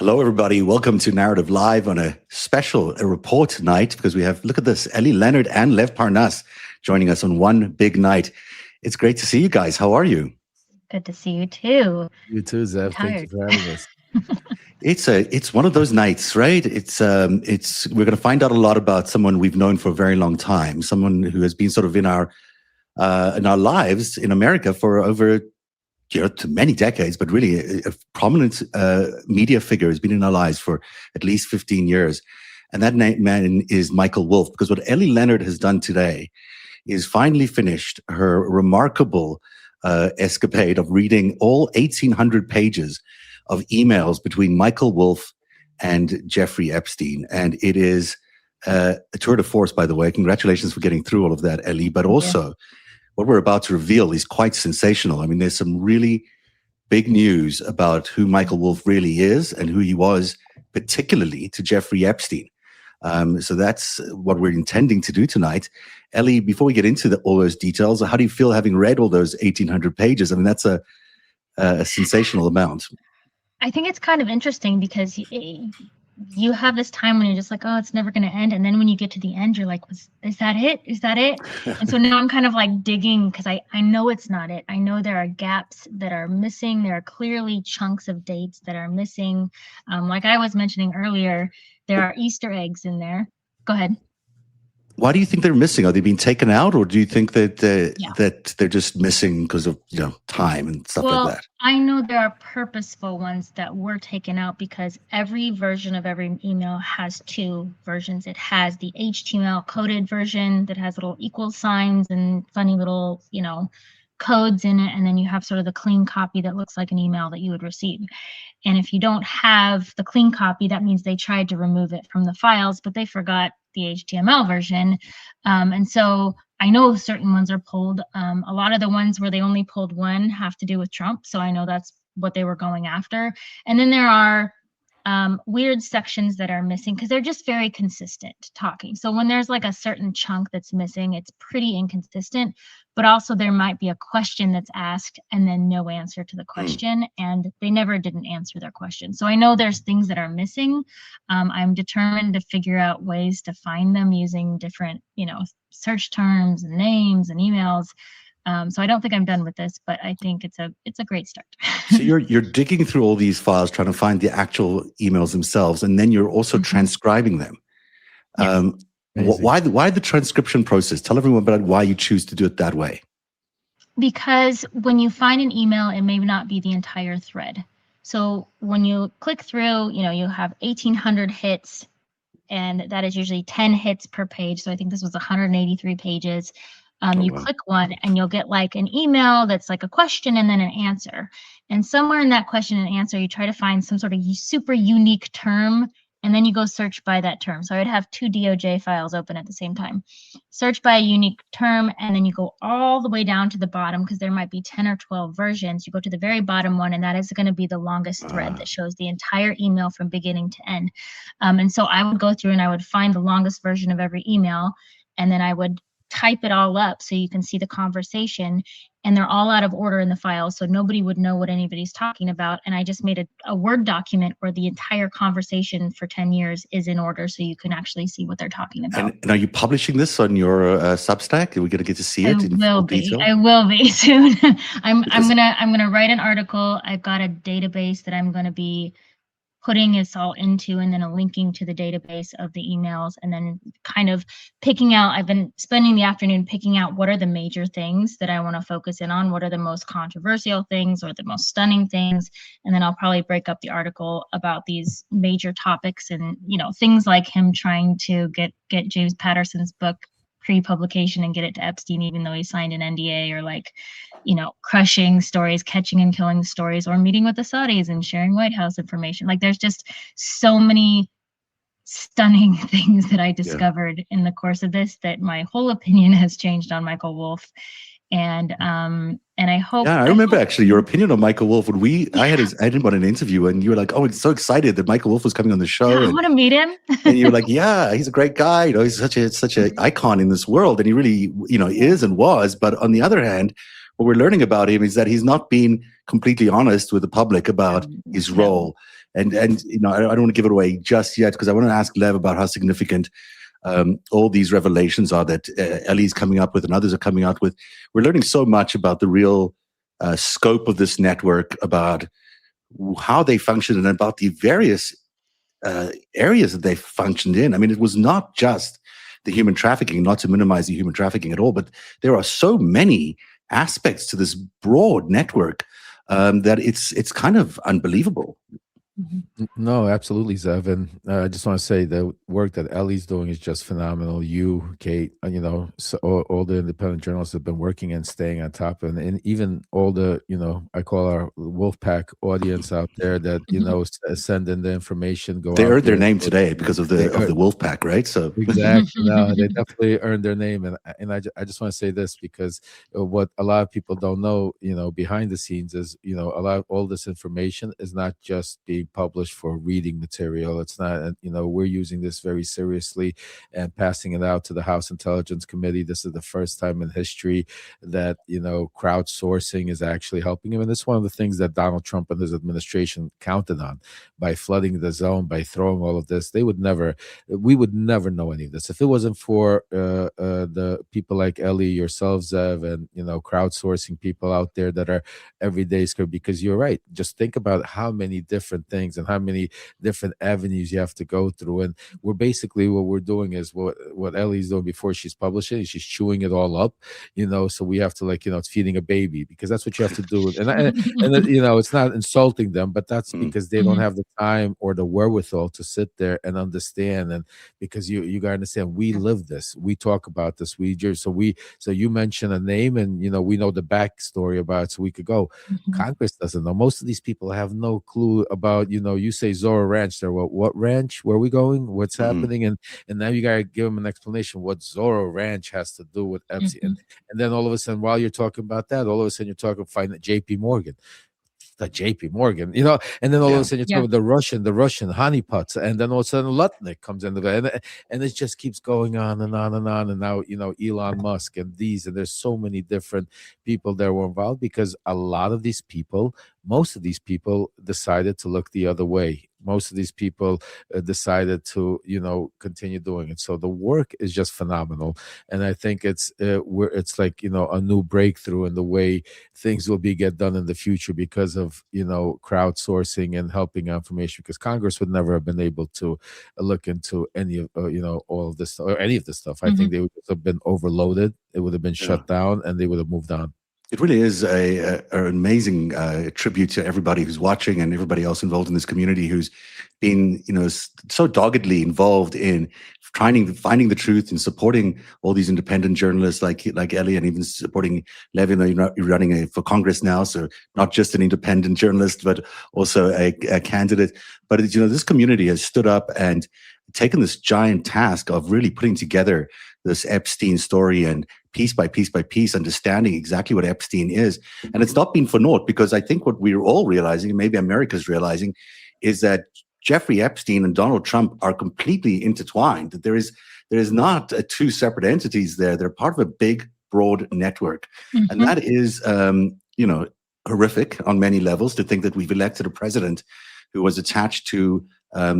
Hello, everybody. Welcome to Narativ Live on a report tonight because we have, look at this, Ellie, Leonard, and Lev Parnas joining us on one big night. It's great to see you guys. How are you? Good to see you too. You too, Zev. Thank you for having us. It's one of those nights, right? We're going to find out a lot about someone we've known for a very long time, someone who has been sort of in our lives in America for over many decades, but really a prominent media figure has been in our lives for at least 15 years. And that man is Michael Wolff, because what Ellie Leonard has done today is finally finished her remarkable escapade of reading all 1,800 pages of emails between Michael Wolff and Jeffrey Epstein. And it is a tour de force, by the way. Congratulations for getting through all of that, Ellie, but also what we're about to reveal is quite sensational. I mean, there's some really big news about who Michael Wolff really is and who he was, particularly to Jeffrey Epstein. So that's what we're intending to do tonight. Ellie, before we get into all those details, how do you feel having read all those 1,800 pages? I mean, that's a sensational amount. I think it's kind of interesting because you have this time when you're just like, oh, it's never going to end. And then when you get to the end, you're like, is that it? Is that it? And so now I'm kind of like digging because I know it's not it. I know there are gaps that are missing. There are clearly chunks of dates that are missing. Like I was mentioning earlier, there are Easter eggs in there. Go ahead. Why do you think they're missing? Are they being taken out, or do you think that that they're just missing because of time and stuff like that? I know there are purposeful ones that were taken out because every version of every email has two versions. It has the HTML coded version that has little equal signs and funny little codes in it, and then you have sort of the clean copy that looks like an email that you would receive. And if you don't have the clean copy, that means they tried to remove it from the files, but they forgot the HTML version. And so I know certain ones are pulled. A lot of the ones where they only pulled one have to do with Trump. So I know that's what they were going after. And then there are weird sections that are missing because they're just very consistent talking. So when there's like a certain chunk that's missing, it's pretty inconsistent, but also there might be a question that's asked and then no answer to the question, and they never didn't answer their question. So I know there's things that are missing. I'm determined to figure out ways to find them using different, search terms and names and emails. So I don't think I'm done with this, but I think it's a great start. So you're digging through all these files, trying to find the actual emails themselves, and then you're also transcribing them. Yes. Why the transcription process? Tell everyone about why you choose to do it that way. Because when you find an email, it may not be the entire thread. So when you click through, you have 1,800 hits, and that is usually 10 hits per page. So I think this was 183 pages. Click one and you'll get like an email that's like a question and then an answer. And somewhere in that question and answer, you try to find some sort of super unique term, and then you go search by that term. So I would have two DOJ files open at the same time. Search by a unique term, and then you go all the way down to the bottom because there might be 10 or 12 versions. You go to the very bottom one, and that is going to be the longest thread that shows the entire email from beginning to end. And so I would go through and I would find the longest version of every email, and then I would type it all up so you can see the conversation, and they're all out of order in the file, so nobody would know what anybody's talking about. And I just made a Word document where the entire conversation for 10 years is in order, so you can actually see what they're talking about. And are you publishing this on your Substack? Are we going to get to see it in full detail? I will be soon. I'm gonna write an article. I've got a database that I'm going to be putting this all into, and then a linking to the database of the emails, and then kind of picking out, I've been spending the afternoon picking out what are the major things that I want to focus in on, what are the most controversial things or the most stunning things, and then I'll probably break up the article about these major topics and, things like him trying to get James Patterson's book pre-publication and get it to Epstein, even though he signed an NDA, or like, crushing stories, catching and killing stories, or meeting with the Saudis and sharing White House information. Like there's just so many stunning things that I discovered in the course of this that my whole opinion has changed on Michael Wolff. And I hope. Yeah, I remember actually your opinion on Michael Wolff when I didn't want an interview, and you were like, "Oh, I'm so excited that Michael Wolff was coming on the show." Yeah, I want to meet him. And you were like, "Yeah, he's a great guy. He's such an icon in this world, and he really, is and was." But on the other hand, what we're learning about him is that he's not being completely honest with the public about his role And I don't want to give it away just yet because I want to ask Lev about how significant all these revelations are that Ellie's coming up with and others are coming out with. We're learning so much about the real scope of this network, about how they function, and about the various areas that they functioned in. I mean, it was not just the human trafficking, not to minimize the human trafficking at all, but there are so many aspects to this broad network that it's kind of unbelievable. No, absolutely, Zev. And I just want to say the work that Ellie's doing is just phenomenal. You, Kate, so all the independent journalists have been working and staying on top, and even all the, I call our Wolfpack audience out there that, send in the information. They earned their name today because of the Wolfpack, right? So exactly, no, they definitely earned their name. And I just want to say this because what a lot of people don't know, behind the scenes is, all this information is not just being published for reading material. It's not, we're using this very seriously and passing it out to the House Intelligence Committee. This is the first time in history that, crowdsourcing is actually helping him. And it's one of the things that Donald Trump and his administration counted on by flooding the zone, by throwing all of this. We would never know any of this. If it wasn't for the people like Ellie, yourself, Zev, and, crowdsourcing people out there that are everyday scared, because you're right. Just think about how many different things and how many different avenues you have to go through. And what we're doing is what Ellie's doing before she's publishing. She's chewing it all up, so we have to it's feeding a baby, because that's what you have to do. And it's not insulting them, but that's because they don't have the time or the wherewithal to sit there and understand. And because you got to understand, we live this, we talk about this, so you mention a name and, we know the backstory about it, so we could go. Congress doesn't know. Most of these people have no clue about, you say Zorro Ranch there. What ranch? Where are we going? What's happening? And now you got to give them an explanation what Zorro Ranch has to do with Epstein. And then all of a sudden, while you're talking about that, all of a sudden you're talking JP Morgan. The JP Morgan, and then all of a sudden you're talking about the Russian honeypots, and then all of a sudden Lutnick comes in and it just keeps going on and on and on. And now, Elon Musk and there's so many different people that were involved, because most of these people decided to look the other way. Most of these people decided to, continue doing it. So the work is just phenomenal. And I think it's like, a new breakthrough in the way things will get done in the future because of, crowdsourcing and helping information, because Congress would never have been able to look into any of, all of this or any of this stuff. I think they would have been overloaded. It would have been shut down and they would have moved on. It really is an amazing tribute to everybody who's watching and everybody else involved in this community who's been, so doggedly involved in finding the truth and supporting all these independent journalists like Ellie, and even supporting Lev. You're running for Congress now, so not just an independent journalist, but also a candidate. But this community has stood up and taken this giant task of really putting together this Epstein story, and piece by piece by piece, understanding exactly what Epstein is. And it's not been for naught, because I think what we're all realizing, and maybe America's realizing, is that Jeffrey Epstein and Donald Trump are completely intertwined. That there is not two separate entities there. They're part of a big, broad network. And that is, horrific on many levels, to think that we've elected a president who was attached to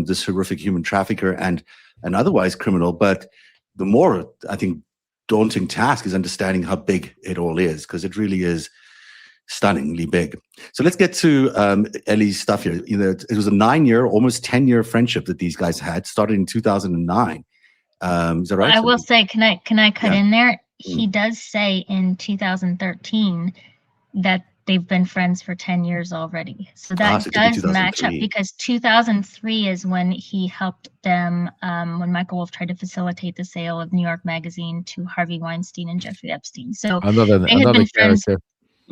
this horrific human trafficker and otherwise criminal. But the more, I think, daunting task is understanding how big it all is, because it really is stunningly big. So let's get to Ellie's stuff here. It was a 9-year, almost 10-year friendship that these guys had, started in 2009. Is that right? I will say, can I cut in there? He does say in 2013 that they've been friends for 10 years already. So that does match up, because 2003 is when he helped them, when Michael Wolff tried to facilitate the sale of New York Magazine to Harvey Weinstein and Jeffrey Epstein. So another character.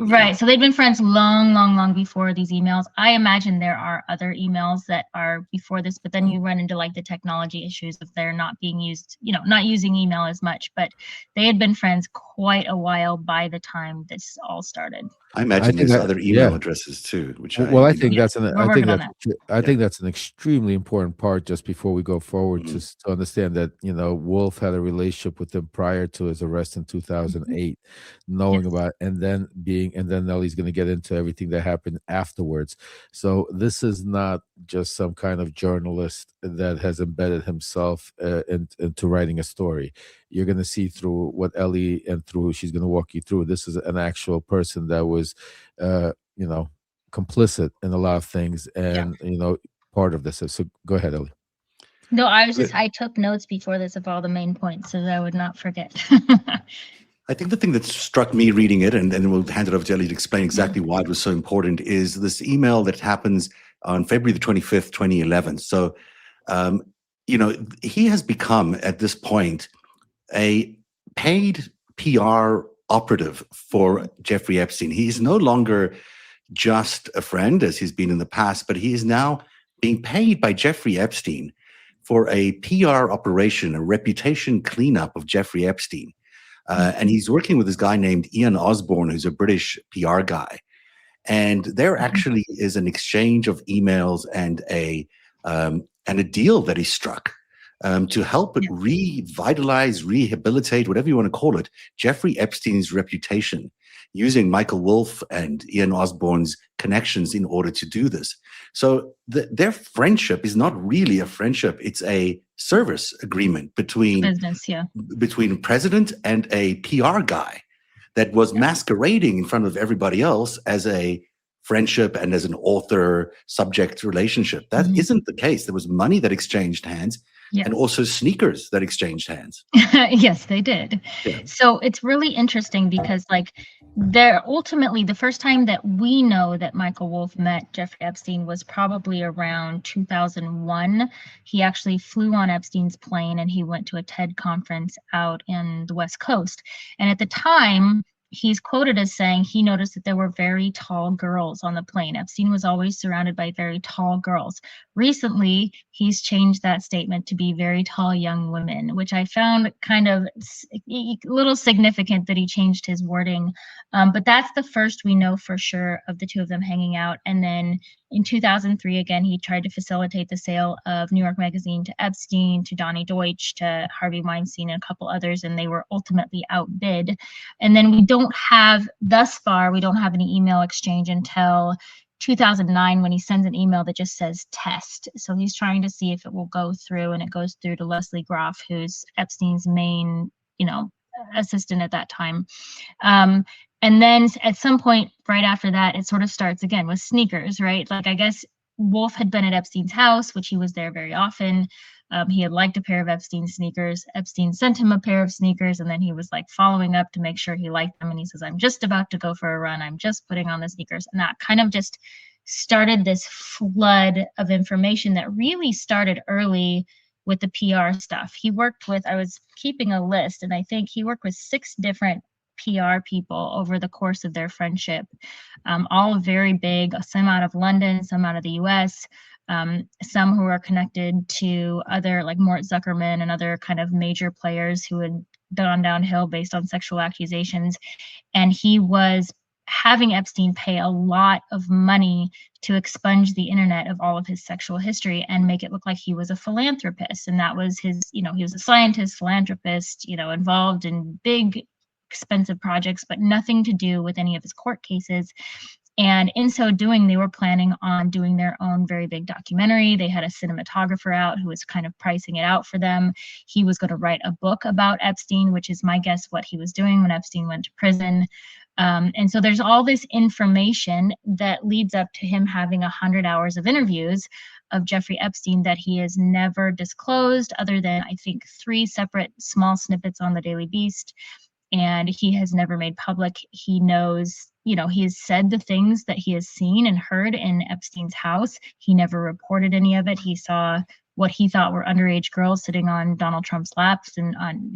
Right. So they've been friends long before these emails. I imagine there are other emails that are before this, but then you run into the technology issues if they're not being used, not using email as much. But they had been friends quite a while by the time this all started. I imagine there's other email addresses too, which I think that's an extremely important part. Just before we go forward, to understand that Wolff had a relationship with him prior to his arrest in 2008, knowing about, and then Ellie's going to get into everything that happened afterwards. So this is not just some kind of journalist that has embedded himself into writing a story. You're going to see through what Ellie she's going to walk you through. This is an actual person that was, complicit in a lot of things, and part of this. So go ahead, Ellie. No, I took notes before this of all the main points so that I would not forget. I think the thing that struck me reading it, and then we'll hand it over to Ellie to explain exactly why it was so important, is this email that happens on February the 25th, 2011. So, he has become, at this point, a paid PR operative for Jeffrey Epstein. He is no longer just a friend, as he's been in the past, but he is now being paid by Jeffrey Epstein for a PR operation, a reputation cleanup of Jeffrey Epstein. And he's working with this guy named Ian Osborne, who's a British PR guy. And there actually is an exchange of emails and a deal that he struck to help revitalize, rehabilitate, whatever you want to call it, Jeffrey Epstein's reputation, using Michael Wolff and Ian Osborne's connections in order to do this. So their friendship is not really a friendship. It's a service agreement between president and a PR guy that was masquerading in front of everybody else as a friendship and as an author-subject relationship. That isn't the case. There was money that exchanged hands. Yes. And also sneakers that exchanged hands. Yes, they did. Yeah. So it's really interesting because they're ultimately, the first time that we know that Michael Wolff met Jeffrey Epstein was probably around 2001. He actually flew on Epstein's plane and he went to a TED conference out in the West Coast. And at the time, he's quoted as saying he noticed that there were very tall girls on the plane. Epstein was always surrounded by very tall girls. Recently, he's changed that statement to be very tall young women, which I found kind of a little significant that he changed his wording. But that's the first we know for sure of the two of them hanging out. And then in 2003, again, he tried to facilitate the sale of New York Magazine to Epstein, to Donny Deutsch, to Harvey Weinstein, and a couple others, and they were ultimately outbid. And then we don't have any email exchange until 2009 when he sends an email that just says test. So he's trying to see if it will go through, and it goes through to Leslie Groff, who's Epstein's main, assistant at that time. And then at some point right after that, it sort of starts again with sneakers, right? I guess Wolff had been at Epstein's house, which he was there very often. He had liked a pair of Epstein's sneakers. Epstein sent him a pair of sneakers, and then he was following up to make sure he liked them. And he says, I'm just about to go for a run. I'm just putting on the sneakers. And that kind of just started this flood of information that really started early with the PR stuff. I was keeping a list, and I think he worked with 6 different PR people over the course of their friendship, all very big, some out of London, some out of the US, some who are connected to other Mort Zuckerman and other kind of major players who had gone downhill based on sexual accusations. And he was having Epstein pay a lot of money to expunge the internet of all of his sexual history and make it look like he was a philanthropist. And that was his, he was a scientist, philanthropist, involved in big, expensive projects, but nothing to do with any of his court cases. And in so doing, they were planning on doing their own very big documentary. They had a cinematographer out who was kind of pricing it out for them. He was going to write a book about Epstein, which is my guess what he was doing when Epstein went to prison. And so there's all this information that leads up to him having 100 hours of interviews of Jeffrey Epstein that he has never disclosed, other than I think 3 separate small snippets on the Daily Beast. And he has never made public. He knows, he has said the things that he has seen and heard in Epstein's house. He never reported any of it. He saw what he thought were underage girls sitting on Donald Trump's laps and on,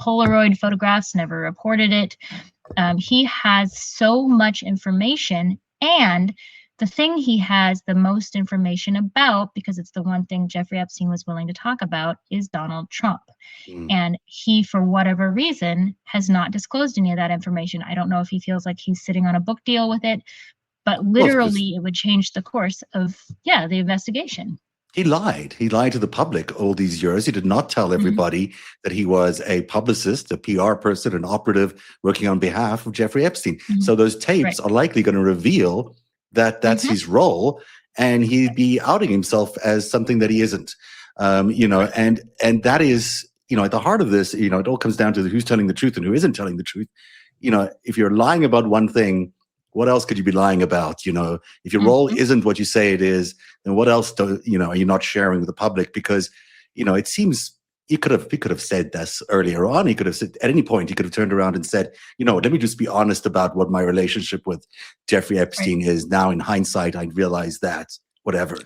Polaroid photographs, never reported it. He has so much information, and the thing he has the most information about, because it's the one thing Jeffrey Epstein was willing to talk about, is Donald Trump. And he, for whatever reason, has not disclosed any of that information. I don't know if he feels like he's sitting on a book deal with it, but literally it would change the course of, the investigation. He lied. He lied to the public all these years. He did not tell everybody that he was a publicist, a PR person, an operative working on behalf of Jeffrey Epstein. So those tapes are likely going to reveal that that's his role. and he'd be outing himself as something that he isn't. And that is, at the heart of this, it all comes down to who's telling the truth and who isn't telling the truth. If you're lying about one thing, what else could you be lying about? If your role isn't what you say it is, then what else are you not sharing with the public? Because, it seems he could have said this earlier on. He could have said at any point, he could have turned around and said, let me just be honest about what my relationship with Jeffrey Epstein is. Now, in hindsight, I realize that, whatever.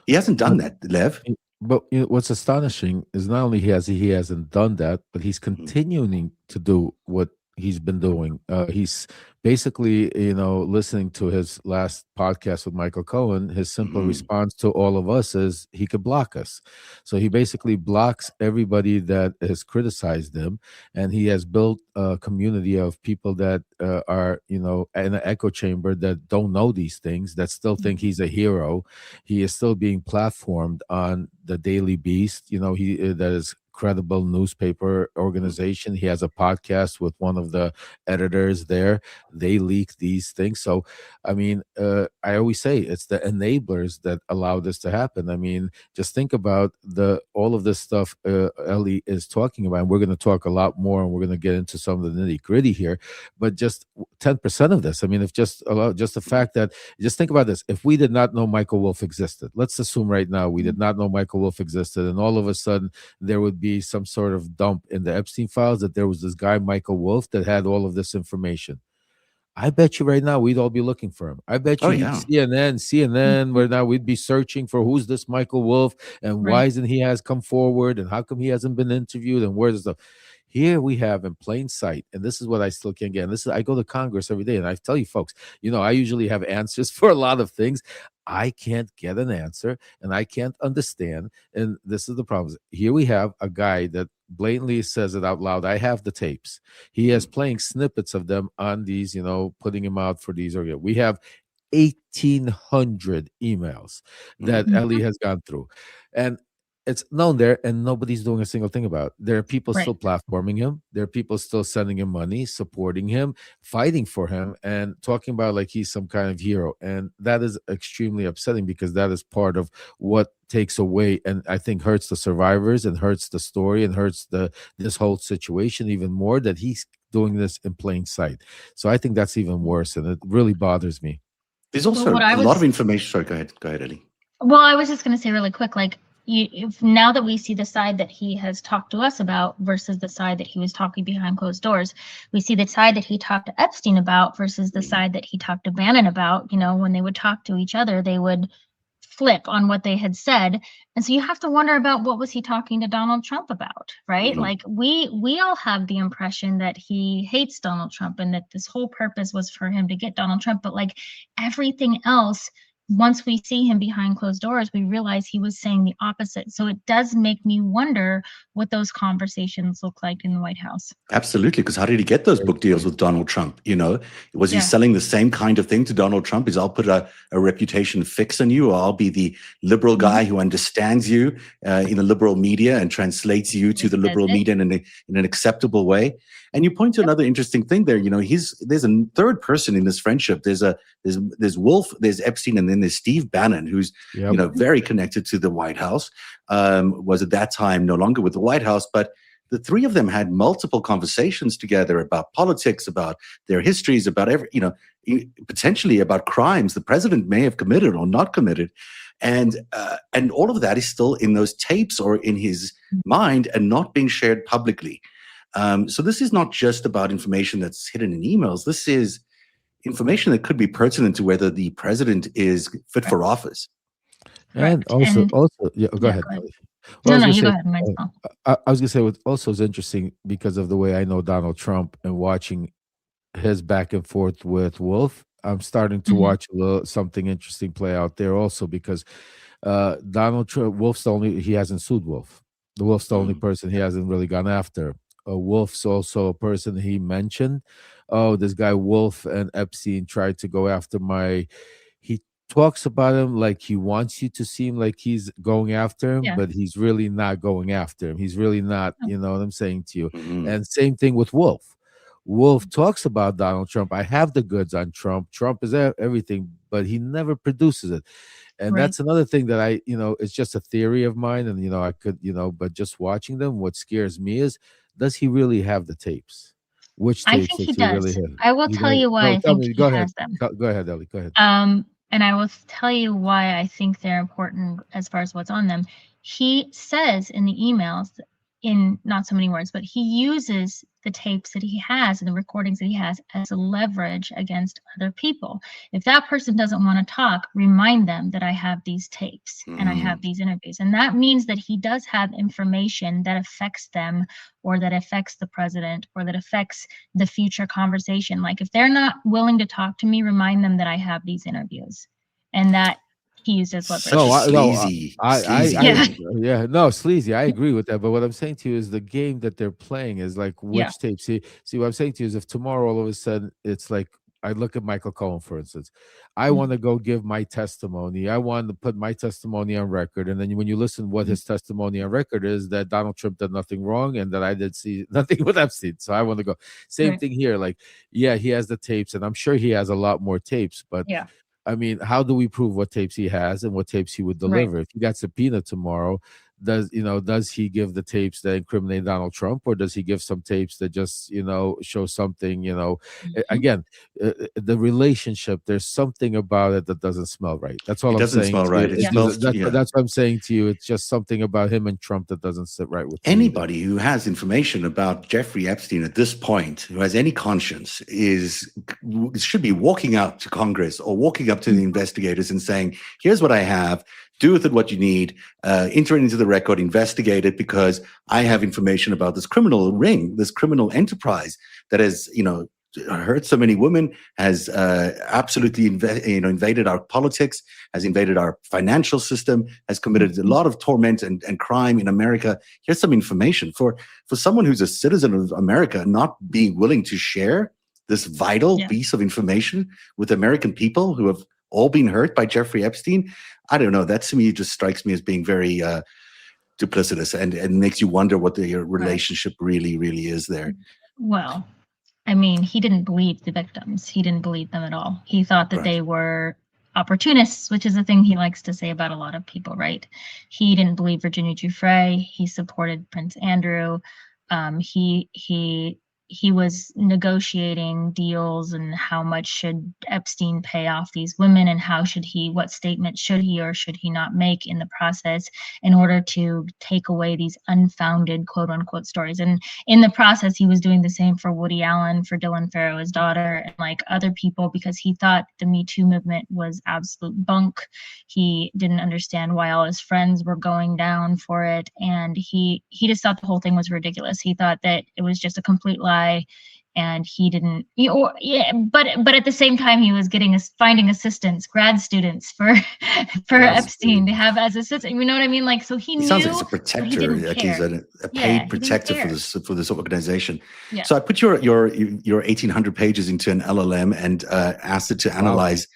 He hasn't done that, Lev. But what's astonishing is not only he hasn't done that, but he's continuing to do what he's been doing. He's basically, listening to his last podcast with Michael Cohen. His simple response to all of us is he could block us. So he basically blocks everybody that has criticized him, and he has built a community of people that are, in an echo chamber that don't know these things, that still think he's a hero. He is still being platformed on the Daily Beast. That is credible newspaper organization. He has a podcast with one of the editors there. They leak these things. So, I mean, I always say it's the enablers that allow this to happen. I mean, just think about all of this stuff Ellie is talking about. And we're going to talk a lot more, and we're going to get into some of the nitty gritty here. But just 10% of this. I mean, if just the fact that, just think about this. If we did not know Michael Wolff existed, let's assume right now we did not know Michael Wolff existed, and all of a sudden there would be some sort of dump in the Epstein files that there was this guy, Michael Wolff, that had all of this information. I bet you right now we'd all be looking for him. I bet you CNN, where now we'd be searching for who's this Michael Wolff, and why isn't he has come forward, and how come he hasn't been interviewed, and where's the stuff. Here we have in plain sight, and this is what I still can't get. And I go to Congress every day, and I tell you folks, I usually have answers for a lot of things. I can't get an answer, and I can't understand. And this is the problem. Here we have a guy that blatantly says it out loud. I have the tapes. He is playing snippets of them on these, putting him out for these. We have 1,800 emails that Ellie has gone through. And it's known there, and nobody's doing a single thing about it. There are people still platforming him. There are people still sending him money, supporting him, fighting for him, and talking about like he's some kind of hero. And that is extremely upsetting, because that is part of what takes away, and I think hurts the survivors, and hurts the story, and hurts this whole situation even more, that he's doing this in plain sight. So I think that's even worse, and it really bothers me. There's also a lot of information. Sorry, go ahead, Ellie. Well, I was just going to say really quick, like, now that we see the side that he has talked to us about versus the side that he was talking behind closed doors, we see the side that he talked to Epstein about versus the side that he talked to Bannon about. When they would talk to each other, they would flip on what they had said. And so you have to wonder about, what was he talking to Donald Trump about, right? Like we all have the impression that he hates Donald Trump, and that this whole purpose was for him to get Donald Trump. But like everything else, once we see him behind closed doors, we realize he was saying the opposite. So it does make me wonder what those conversations look like in the White House. Absolutely, because how did he get those book deals with Donald Trump? Was he selling the same kind of thing to Donald Trump? I'll put a reputation fix on you, or I'll be the liberal guy who understands you in the liberal media and translates you to the liberal media in an acceptable way. And you point to another interesting thing there. There's a third person in this friendship. There's Wolff, there's Epstein, and then there's Steve Bannon, who's very connected to the White House. Was at that time no longer with the White House, but the three of them had multiple conversations together about politics, about their histories, about potentially about crimes the president may have committed or not committed. And all of that is still in those tapes or in his mind and not being shared publicly. So this is not just about information that's hidden in emails. This is information that could be pertinent to whether the president is fit for office. And also, go ahead. Well, you go ahead, Michael. I was going to say what also is interesting, because of the way I know Donald Trump and watching his back and forth with Wolff, I'm starting to watch something interesting play out there also, because Donald Trump, he hasn't sued Wolff. The Wolff's the only person he hasn't really gone after. Wolff's also a person he mentioned. Oh, this guy Wolff and Epstein tried to go after he talks about him like he wants you to seem like he's going after him, but he's really not going after him. He's really not, you know what I'm saying to you. And same thing with Wolff. Wolff talks about Donald Trump. I have the goods on Trump. Trump is everything, but he never produces it. And that's another thing that it's just a theory of mine. And, I could, but just watching them, what scares me is, does he really have the tapes? Which I tapes think does he he really does. have? I will tell you why I Tell think me. he Go ahead. has them. Go ahead, Ellie. Go ahead. And I will tell you why I think they're important as far as what's on them. He says in the emails, in not so many words, but he uses the tapes that he has and the recordings that he has as a leverage against other people. If that person doesn't want to talk, remind them that I have these tapes and I have these interviews. And that means that he does have information that affects them, or that affects the president, or that affects the future conversation. Like, if they're not willing to talk to me, remind them that I have these interviews and that he uses leverage. Sleazy. Sleazy. I agree with that. But what I'm saying to you is the game that they're playing is like, which tape? See, what I'm saying to you is, if tomorrow all of a sudden it's like, I look at Michael Cohen, for instance, I want to go give my testimony. I want to put my testimony on record. And then when you listen, what his testimony on record is, that Donald Trump did nothing wrong and that I did see nothing with Epstein. So I want to go. Same thing here. Like, he has the tapes, and I'm sure he has a lot more tapes, but I mean, how do we prove what tapes he has and what tapes he would deliver? If he got subpoenaed tomorrow, does he give the tapes that incriminate Donald Trump, or does he give some tapes that just, show something, again, the relationship, there's something about it that doesn't smell right. That's all I'm saying. It doesn't smell right. It smells, that's what I'm saying to you. It's just something about him and Trump that doesn't sit right with anybody who has information about Jeffrey Epstein at this point, who has any conscience, should be walking out to Congress or walking up to the investigators and saying, here's what I have, do with it what you need, enter it into the record, investigate it, because I have information about this criminal ring, this criminal enterprise that has, hurt so many women, has absolutely invaded our politics, has invaded our financial system, has committed a lot of torment and crime in America. Here's some information for someone who's a citizen of America, not being willing to share this vital piece of information with American people who have all been hurt by Jeffrey Epstein. I don't know. That to me just strikes me as being very duplicitous, and makes you wonder what the relationship really, really is there. Well, I mean, he didn't believe the victims. He didn't believe them at all. He thought that they were opportunists, which is a thing he likes to say about a lot of people, right? He didn't believe Virginia Giuffre. He supported Prince Andrew. He was negotiating deals and how much should Epstein pay off these women, and what statement should he or should he not make in the process in order to take away these unfounded quote unquote stories. And in the process, he was doing the same for Woody Allen, for Dylan Farrow, his daughter, and like other people, because he thought the Me Too movement was absolute bunk. He didn't understand why all his friends were going down for it. And he just thought the whole thing was ridiculous. He thought that it was just a complete lie. And he didn't, but at the same time, he was finding assistants, grad students for Epstein to have as assistants. You know what I mean? Like, so he knew. Sounds like he's a protector. Like he's a paid protector for this organization. Yeah. So I put your 1,800 pages into an LLM and asked it to analyze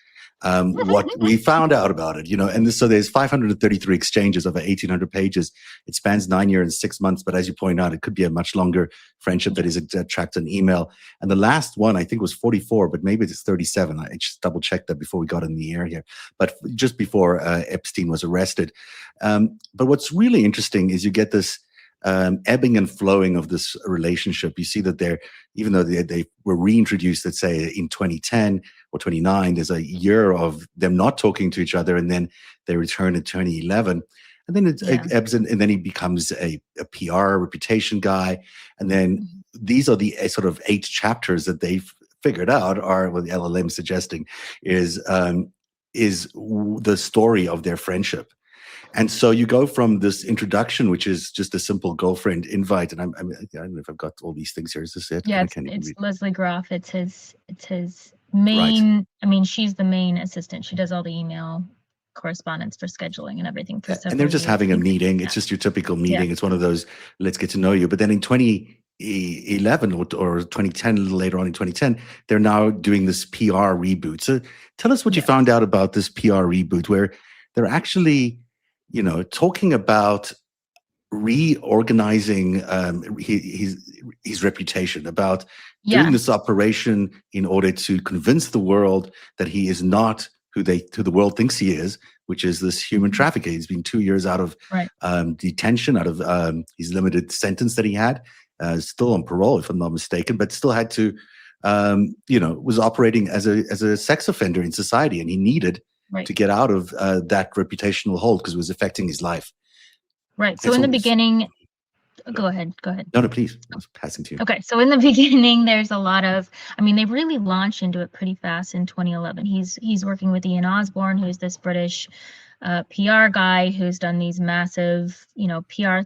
what we found out about it, and so there's 533 exchanges over 1,800 pages. It spans 9 years and 6 months, but as you point out, it could be a much longer friendship that is tracked on email. And the last one, I think, was 44, but maybe it's 37. I just double checked that before we got in the air here, but just before Epstein was arrested. But what's really interesting is you get this ebbing and flowing of this relationship. You see that even though they were reintroduced, let's say in 2010 or 2009, there's a year of them not talking to each other, and then they return in 2011, and then it ebbs, and then he becomes a PR reputation guy, and then these are the sort of 8 chapters that they've figured out are what the LLM is suggesting is the story of their friendship. And so you go from this introduction, which is just a simple girlfriend invite, and I don't know if I've got all these things here. Is this it? Yeah, it's Leslie Groff. It's his main. Right. I mean, she's the main assistant. She does all the email correspondence for scheduling and everything. And they're just having a meeting. It's just your typical meeting. Yeah. It's one of those, let's get to know you. But then in 2011 or 2010, later on in 2010, they're now doing this PR reboot. So tell us what you found out about this PR reboot, where they're actually talking about reorganizing his reputation, about doing this operation in order to convince the world that he is not who the world thinks he is, which is this human trafficker. He's been 2 years out of detention, out of his limited sentence that he had, still on parole, if I'm not mistaken, but still had to, was operating as a sex offender in society, and he needed to get out of that reputational hold because it was affecting his life. Right. So in the beginning, go ahead. No, please. I was passing to you. Okay. So in the beginning, there's a lot of, they really launched into it pretty fast in 2011. He's working with Ian Osborne, who's this British PR guy who's done these massive, PR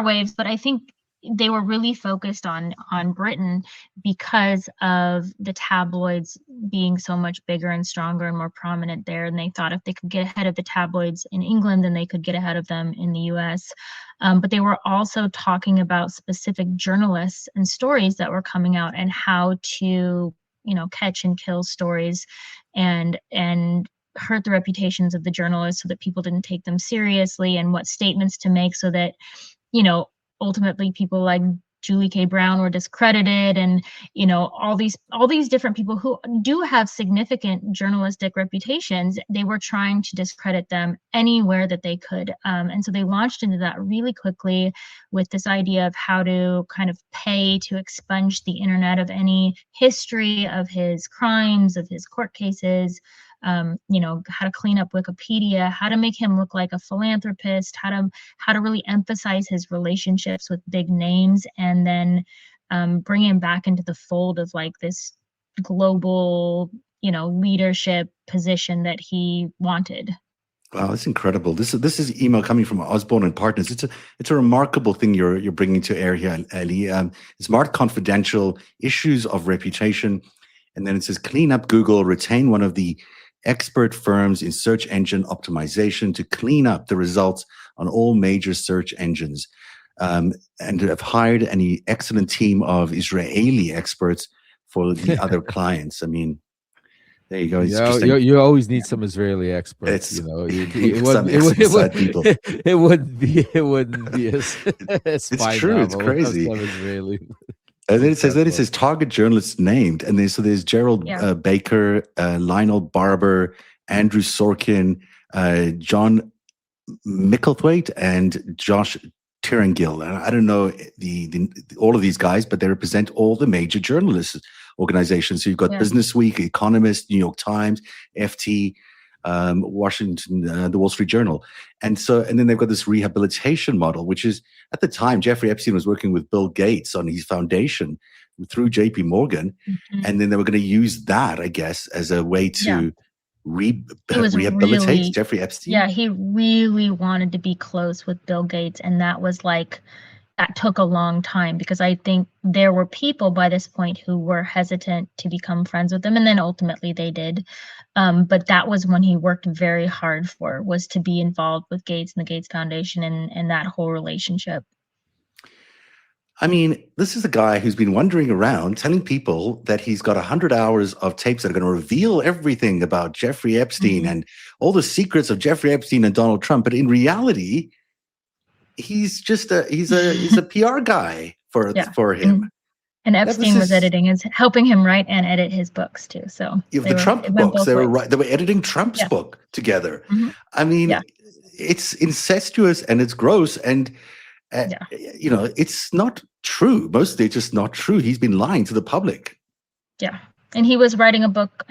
waves. But I think they were really focused on Britain because of the tabloids being so much bigger and stronger and more prominent there. And they thought if they could get ahead of the tabloids in England, then they could get ahead of them in the US. But they were also talking about specific journalists and stories that were coming out and how to, catch and kill stories and hurt the reputations of the journalists so that people didn't take them seriously, and what statements to make so that, ultimately people like Julie K. Brown were discredited, and all these different people who do have significant journalistic reputations, they were trying to discredit them anywhere that they could, and so they launched into that really quickly with this idea of how to kind of pay to expunge the internet of any history of his crimes, of his court cases, how to clean up Wikipedia, how to make him look like a philanthropist, how to really emphasize his relationships with big names, and then bring him back into the fold of like this global, leadership position that he wanted. Wow, that's incredible. This is email coming from Osborne and Partners. It's a remarkable thing you're bringing to air here, Ellie. It's marked confidential, issues of reputation, and then it says clean up Google, retain one of the expert firms in search engine optimization to clean up the results on all major search engines, and have hired an excellent team of Israeli experts for the other clients. There you go. You always need some Israeli experts. It wouldn't be as it's true. It's crazy. And then it says target journalists named, and there's Gerald Baker, Lionel Barber, Andrew Sorkin, John Micklethwaite, and Josh Tyrangiel. And I don't know all of these guys, but they represent all the major journalist organizations. So you've got Businessweek, Economist, New York Times, FT, Washington, the Wall Street Journal. And then they've got this rehabilitation model, which is, at the time, Jeffrey Epstein was working with Bill Gates on his foundation through JP Morgan. Mm-hmm. And then they were going to use that, I guess, as a way to rehabilitate Jeffrey Epstein. Yeah, he really wanted to be close with Bill Gates. And that took a long time, because I think there were people by this point who were hesitant to become friends with him. And then ultimately they did. But that was when he worked very hard was to be involved with Gates and the Gates Foundation and that whole relationship. This is a guy who's been wandering around telling people that he's got 100 hours of tapes that are going to reveal everything about Jeffrey Epstein and all the secrets of Jeffrey Epstein and Donald Trump. But in reality, he's just he's a PR guy for him. And Epstein was helping him write and edit his books too. So the Trump books, they were editing Trump's book together. Mm-hmm. It's incestuous and it's gross, and it's not true. Mostly, it's just not true. He's been lying to the public. Yeah, and he was writing a book.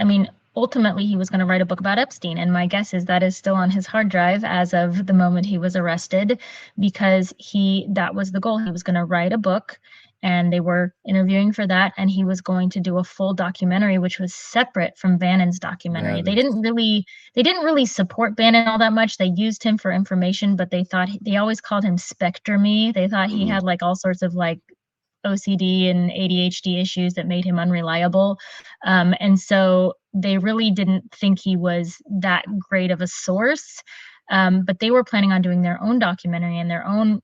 Ultimately, he was going to write a book about Epstein, and my guess is that is still on his hard drive as of the moment he was arrested, because that was the goal. He was going to write a book, and they were interviewing for that, and he was going to do a full documentary, which was separate from Bannon's documentary. They didn't really support Bannon all that much. They used him for information, but they always called him Spectre Me. They thought he had like all sorts of like OCD and ADHD issues that made him unreliable. And so they really didn't think he was that great of a source. But they were planning on doing their own documentary and their own,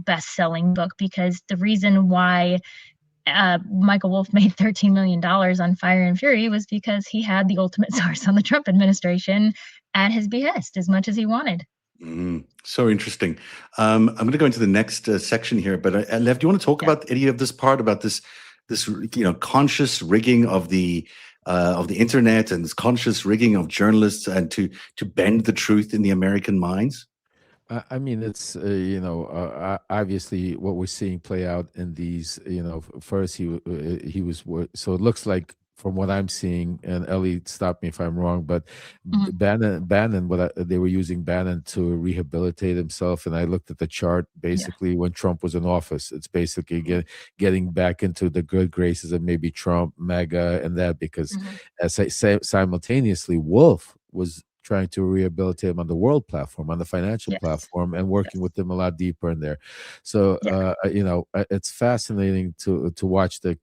best-selling book, because the reason why Michael Wolff made $13 million on Fire and Fury was because he had the ultimate source on the Trump administration at his behest as much as he wanted. So interesting. I'm going to go into the next section here, but Lev, do you want to talk about any of this part, about this conscious rigging of the of the internet and this conscious rigging of journalists and to bend the truth in the American minds? I mean, it's obviously what we're seeing play out in these. First he was so it looks like from what I'm seeing, and Ellie, stop me if I'm wrong, but Mhm. Bannon, they were using Bannon to rehabilitate himself, and I looked at the chart Yeah. basically when Trump was in office. It's basically getting back into the good graces of maybe Trump, MAGA, and that because Mhm. as I say, simultaneously, Wolf was trying to rehabilitate him on the world platform, on the financial Yes. platform, and working Yes. with him a lot deeper in there. So, Yeah. it's fascinating to watch the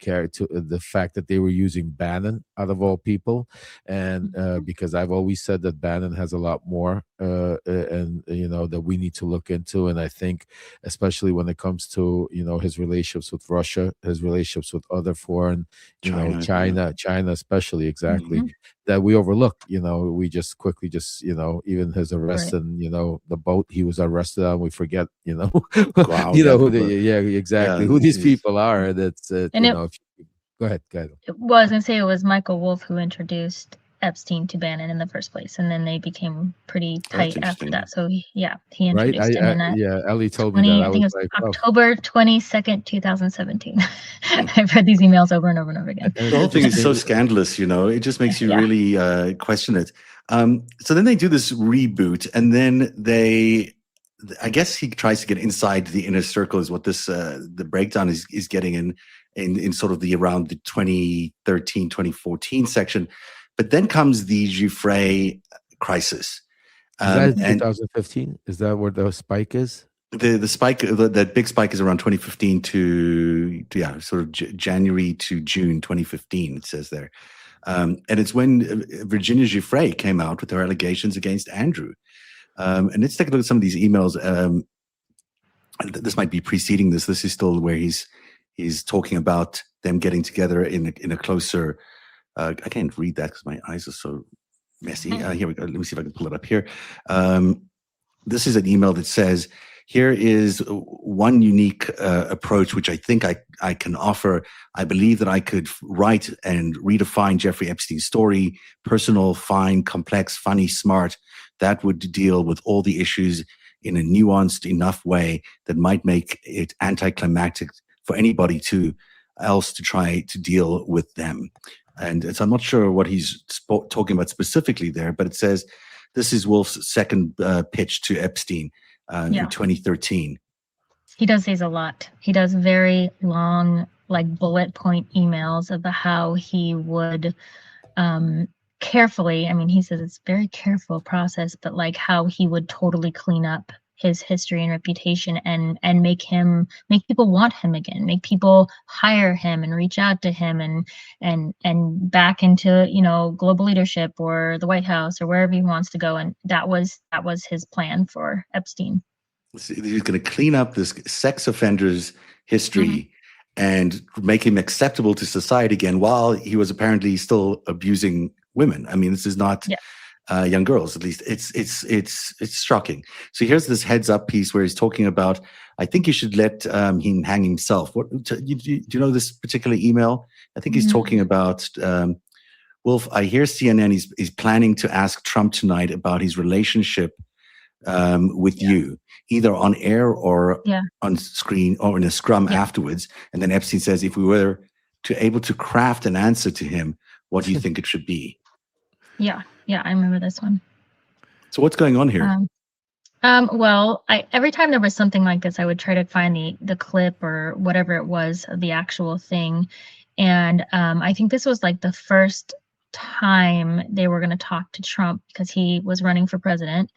fact that they were using Bannon out of all people, and Mhm. because I've always said that Bannon has a lot more, and that we need to look into, and I think especially when it comes to his relationships with Russia, his relationships with other foreign, China, China especially, exactly, Mhm. that we overlook. We just quickly even his arrest Right. and the boat he was arrested on, we forget Wow, yeah, who exactly yeah, who these it's people are. That's And it go ahead, go ahead. I was gonna say it was Michael Wolff who introduced Epstein to Bannon in the first place, and then they became pretty oh, that's tight after interesting. that. So he Right, introduced him in yeah, Ellie told me that. I I think was it was like, oh, October 22nd, 2017. Hmm. I've read these emails over and over and over again. and The it's whole thing is so interesting. scandalous, it just makes you Yeah. really question it. So then they do this reboot, and then I guess he tries to get inside the inner circle, is what this the breakdown is getting in sort of the around the 2013, 2014 section. But then comes the Giuffre crisis. Is that in And 2015? Is that where the spike is? the spike, that big spike is around 2015 to sort of January to June 2015, it says there. And it's when Virginia Giuffre came out with her allegations against Andrew. And let's take a look at some of these emails. This might be preceding this. This is still where he's talking about them getting together in a closer. I can't read that because my eyes are so messy. Here we go. Let me see if I can pull it up here. This is an email that says, here is one unique approach which I think I can offer. I believe that I could write and redefine Jeffrey Epstein's story: personal, fine, complex, funny, smart. That would deal with all the issues in a nuanced enough way that might make it anticlimactic for anybody else to try to deal with them. And so I'm not sure what he's talking about specifically there, but it says this is Wolff's second pitch to Epstein in 2013. He does these a lot. He does very long, like bullet point emails about how he would carefully, I mean, he says it's very careful process, but like how he would totally clean up his history and reputation and make people want him again, make people hire him and reach out to him and back into global leadership or the White House or wherever he wants to go. And that was his plan for Epstein. He's going to clean up this sex offender's history and make him acceptable to society again, while he was apparently still abusing women. I mean, this is not young girls, at least. It's shocking. So here's this heads up piece where he's talking about, I think you should let him hang himself. Do you know this particular email? I think he's talking about Wolff. I hear CNN is planning to ask Trump tonight about his relationship with you, either on air or on screen or in a scrum afterwards. And then Epstein says, if we were able to craft an answer to him, what do you think it should be? Yeah, I remember this one. So what's going on here? Well, every time there was something like this, I would try to find the clip or whatever it was of the actual thing. And I think this was like the first time they were going to talk to Trump because he was running for president.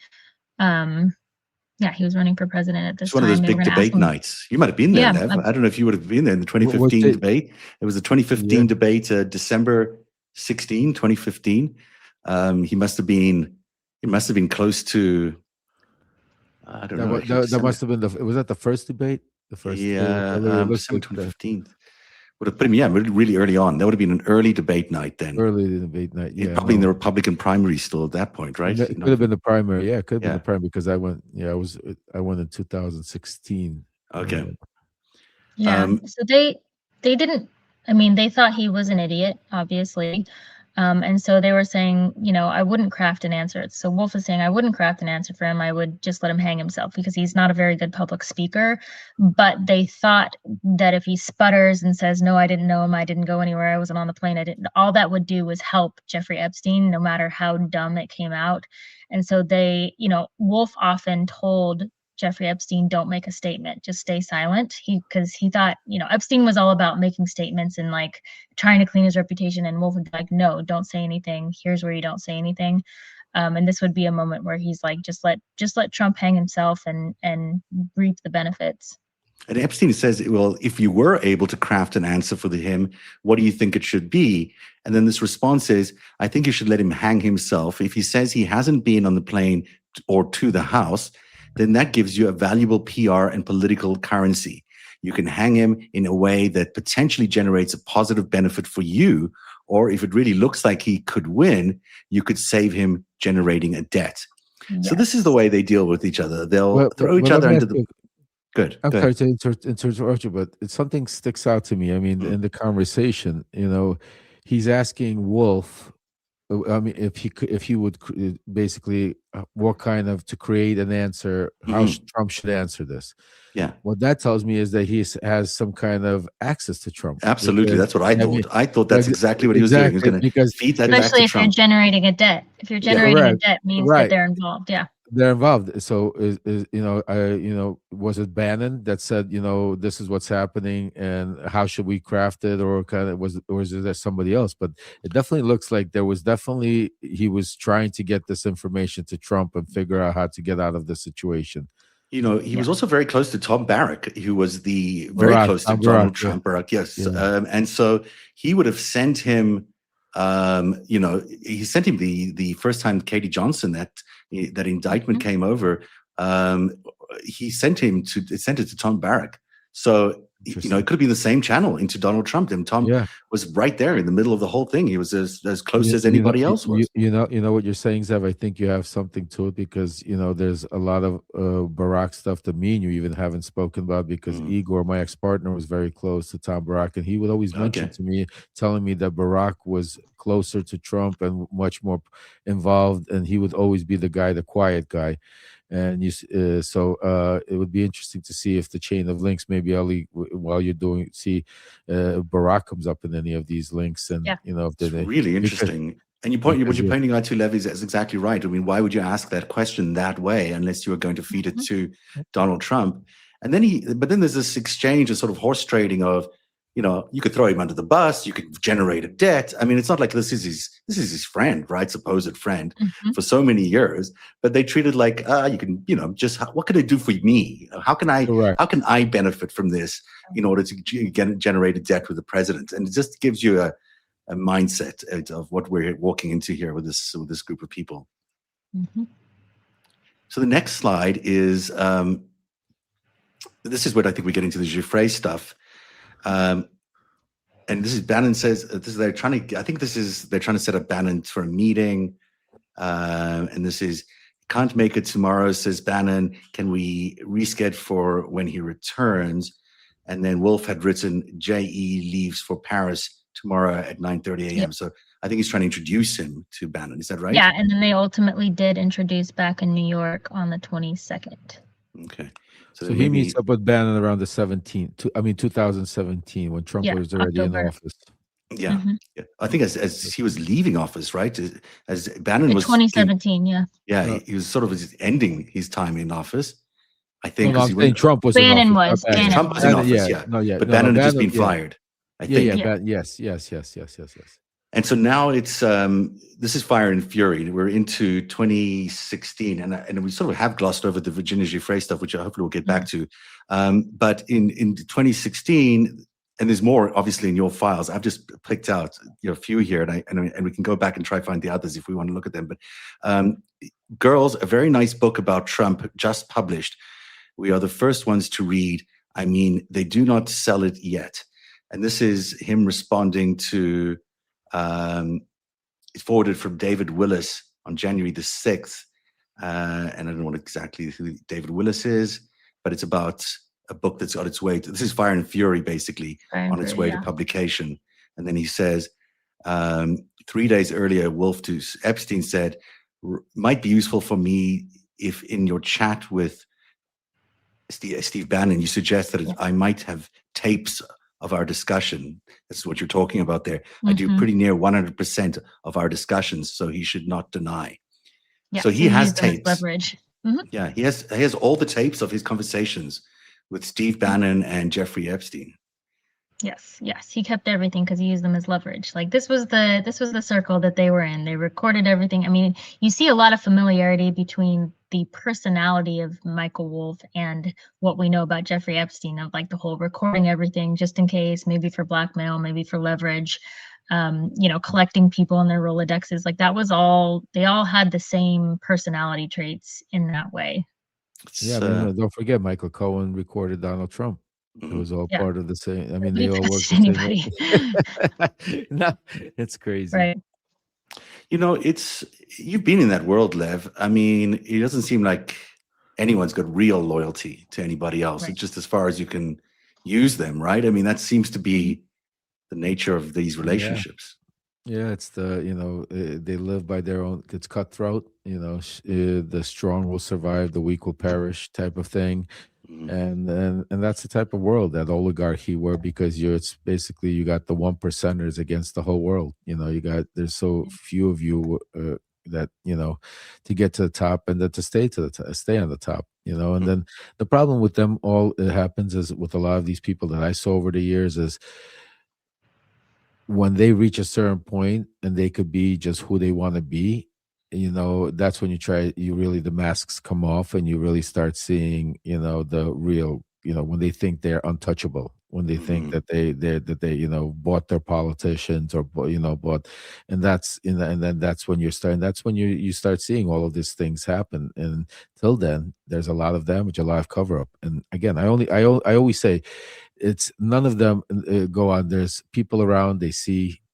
He was running for president at this time. It's one of those big debate nights. You might have been there, Lev. I don't know if you would have been there in the 2015 debate. It was the 2015 debate, December 16, 2015. He must have been close to, I don't know. That must have been was that the first debate? The first December 2015. Would have put him, really early on. That would have been an early debate night then. Early debate night, yeah. Probably in the Republican primary still at that point, right? It could have been the primary, it could have been the primary because I went in 2016. Okay. So they didn't, I mean, they thought he was an idiot, obviously. And so they were saying, I wouldn't craft an answer. So Wolff is saying, I wouldn't craft an answer for him. I would just let him hang himself because he's not a very good public speaker. But they thought that if he sputters and says, no, I didn't know him, I didn't go anywhere, I wasn't on the plane, all that would do was help Jeffrey Epstein, no matter how dumb it came out. And so Wolff often told Jeffrey Epstein, don't make a statement, just stay silent. Because he thought, Epstein was all about making statements and like trying to clean his reputation. And Wolff would be like, no, don't say anything. Here's where you don't say anything. And this would be a moment where he's like, just let Trump hang himself and reap the benefits. And Epstein says, well, if you were able to craft an answer for him, what do you think it should be? And then this response is, I think you should let him hang himself. If he says he hasn't been on the plane or to the house, then that gives you a valuable PR and political currency. You can hang him in a way that potentially generates a positive benefit for you, or if it really looks like he could win, you could save him generating a debt. Yes. So this is the way they deal with each other. They'll throw each other into the... Good. I'm sorry to interrupt you, but something sticks out to me. I mean, in the conversation, he's asking Wolff, I mean, if he would basically what kind of to create an answer, how Trump should answer this. Yeah. What that tells me is that he has some kind of access to Trump. Absolutely. That's what I thought. I thought that's exactly what he was doing. He was going to feed that back to especially if Trump. you're generating a debt. If you're generating a debt, means that they're involved. Yeah. They're involved. So was it Bannon that said, this is what's happening and how should we craft it, or was it somebody else? But it definitely looks like he was trying to get this information to Trump and figure out how to get out of the situation. He was also very close to Tom Barrack, who was very close to Donald Trump. Barrack, yes. Yeah. And so he would have sent him, he sent him the first time Katie Johnson, that indictment came over, he sent it to Tom Barrack. So, it could have been the same channel into Donald Trump. And Tom was right there in the middle of the whole thing. He was as close as anybody else was. You know what you're saying, Zev? I think you have something to it because, there's a lot of Barack stuff that me and you even haven't spoken about because Igor, my ex-partner, was very close to Tom Barack. And he would always mention to me, telling me that Barack was closer to Trump and much more involved. And he would always be the quiet guy. And so it would be interesting to see if the chain of links, maybe Ellie, while you're doing, Barack comes up in any of these links, and if it's really interesting. And what you're pointing out to, Levi, is exactly right. I mean, why would you ask that question that way unless you were going to feed it to Donald Trump? And then but then there's this exchange of sort of horse trading of, you could throw him under the bus, you could generate a debt. I mean, it's not like this is his friend, right? Supposed friend for so many years, but they treat it like, you can, what can I do for me? How can I benefit from this in order to generate a debt with the president? And it just gives you a mindset of what we're walking into here with this group of people. So the next slide is, this is what I think we get into the Giuffre stuff. And this is Bannon says they're trying to set up Bannon for a meeting. And this is, can't make it tomorrow, says Bannon. Can we reschedule for when he returns? And then Wolff had written, J.E. leaves for Paris tomorrow at 9:30 a.m. Yep. So I think he's trying to introduce him to Bannon. Is that right? Yeah, and then they ultimately did introduce back in New York on the 22nd. Okay. So he meets up with Bannon around the 2017, when Trump was already in office. Yeah. I think as he was leaving office, right? As Bannon was 2017, he was sort of ending his time in office. I think Trump was Bannon in office. Trump was in office, but Bannon had just been fired. I think. Yes. And so now it's this is Fire and Fury. We're into 2016, and we sort of have glossed over the Virginia Giuffre stuff, which I hopefully we'll get back to. But in 2016, and there's more obviously in your files. I've just picked out a few here, and we can go back and try to find the others if we want to look at them. But Girls, a very nice book about Trump, just published. We are the first ones to read. I mean, they do not sell it yet. And this is him responding to. It's forwarded from David Willis on January the 6th. And I don't know exactly who David Willis is, but it's about a book that's on its way to, this is Fire and Fury, basically, on its way to publication. And then he says, 3 days earlier, Wolff to Epstein said, might be useful for me if in your chat with Steve Bannon, you suggest that I might have tapes of our discussion. That's what you're talking about there. I do pretty near 100% of our discussions, so he should not deny. Yeah, so he has them as tapes. leverage. Yeah, he has all the tapes of his conversations with Steve Bannon and Jeffrey Epstein. Yes, he kept everything because he used them as leverage. Like this was the circle that they were in. They recorded everything. I mean, you see a lot of familiarity between the personality of Michael Wolff and what we know about Jeffrey Epstein, of like the whole recording everything just in case, maybe for blackmail, maybe for leverage, collecting people in their Rolodexes. Like that was all, they all had the same personality traits in that way. Yeah, don't forget Michael Cohen recorded Donald Trump. It was all part of the same. I mean, they all worked the same way. No, it's crazy. Right. You've been in that world, Lev. I mean, it doesn't seem like anyone's got real loyalty to anybody else. Right. It's just as far as you can use them, right? I mean, that seems to be the nature of these relationships. Yeah, it's they live by their own. It's cutthroat. The strong will survive, the weak will perish, type of thing. And that's the type of world, that oligarchy, where because it's basically you got the 1%ers against the whole world. There's so few of you that to get to the top, and then to stay on the top. And then the problem with them all, it happens is with a lot of these people that I saw over the years is when they reach a certain point and they could be just who they want to be. That's when the masks come off and you really start seeing, the real, when they think they're untouchable, when they think that they bought their politicians or, bought, and then that's when you start seeing all of these things happen. And till then, there's a lot of damage, a lot of cover up. And again, I always say, it's none of them go on. There's people around,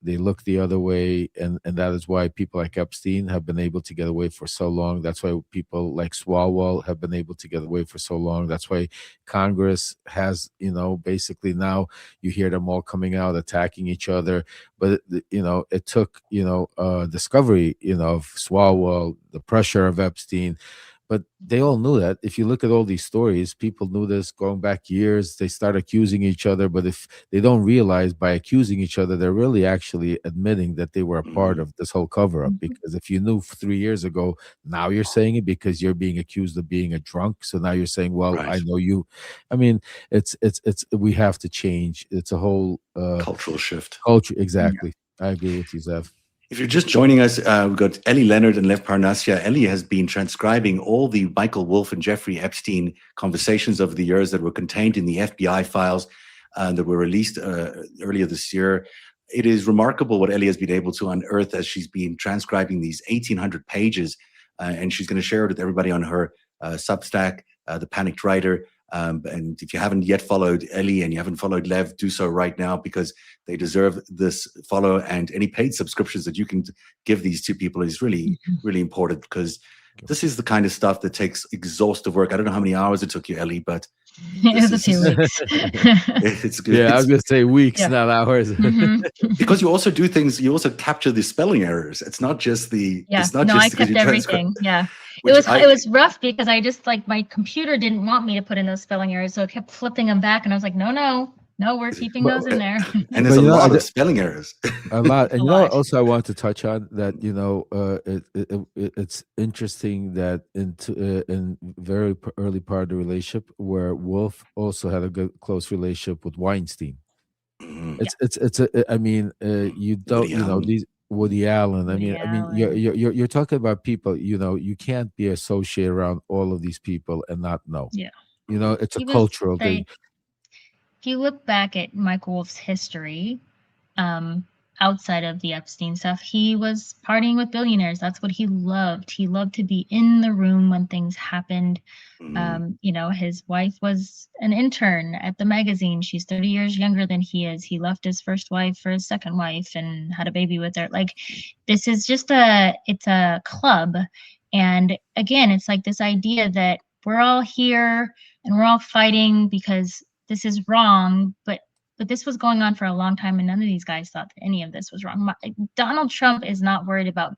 they look the other way, and that is why people like Epstein have been able to get away for so long. That's why people like Swalwell have been able to get away for so long. That's why Congress has, basically now you hear them all coming out attacking each other. But it took discovery of Swalwell, the pressure of Epstein. But they all knew that. If you look at all these stories, people knew this going back years. They start accusing each other. But if they don't realize by accusing each other, they're really actually admitting that they were a part of this whole cover-up. Because if you knew 3 years ago, now you're saying it because you're being accused of being a drunk. So now you're saying, well, right. I know you. I mean, it's we have to change. It's a whole cultural shift. Culture, exactly. Yeah. I agree with you, Zev. If you're just joining us, we've got Ellie, Leonard, and Lev Parnas. Ellie has been transcribing all the Michael Wolff and Jeffrey Epstein conversations over the years that were contained in the FBI files that were released earlier this year. It is remarkable what Ellie has been able to unearth as she's been transcribing these 1,800 pages, and she's going to share it with everybody on her Substack, The Panicked Writer. And if you haven't yet followed Ellie and you haven't followed Lev, do so right now, because they deserve this follow, and any paid subscriptions that you can give these two people is really, really important, because this is the kind of stuff that takes exhaustive work. I don't know how many hours it took you, Ellie, but it was a few weeks. It's good. Yeah, I was going to say weeks, not hours. Because you also do things, you also capture the spelling errors. It's not just the, it's not just I kept everything. Yeah. It was rough because I just my computer didn't want me to put in those spelling errors, so I kept flipping them back, and I was like, no, we're keeping those in there. And there's a lot of spelling errors. A lot, and also I want to touch on that. It's interesting that in very early part of the relationship, where Wolff also had a good close relationship with Weinstein. You don't these. Woody Allen. I mean, you're talking about people. You can't be associated around all of these people and not know. Yeah, it's a cultural thing. If you look back at Michael Wolff's history, outside of the Epstein stuff, he was partying with billionaires. That's what he loved. He loved to be in the room when things happened. His wife was an intern at the magazine. She's 30 years younger than he is. He left his first wife for his second wife and had a baby with her. Like, this is just it's a club. And again, it's like this idea that we're all here and we're all fighting because this is wrong, but but this was going on for a long time, and none of these guys thought that any of this was wrong. Donald Trump is not worried about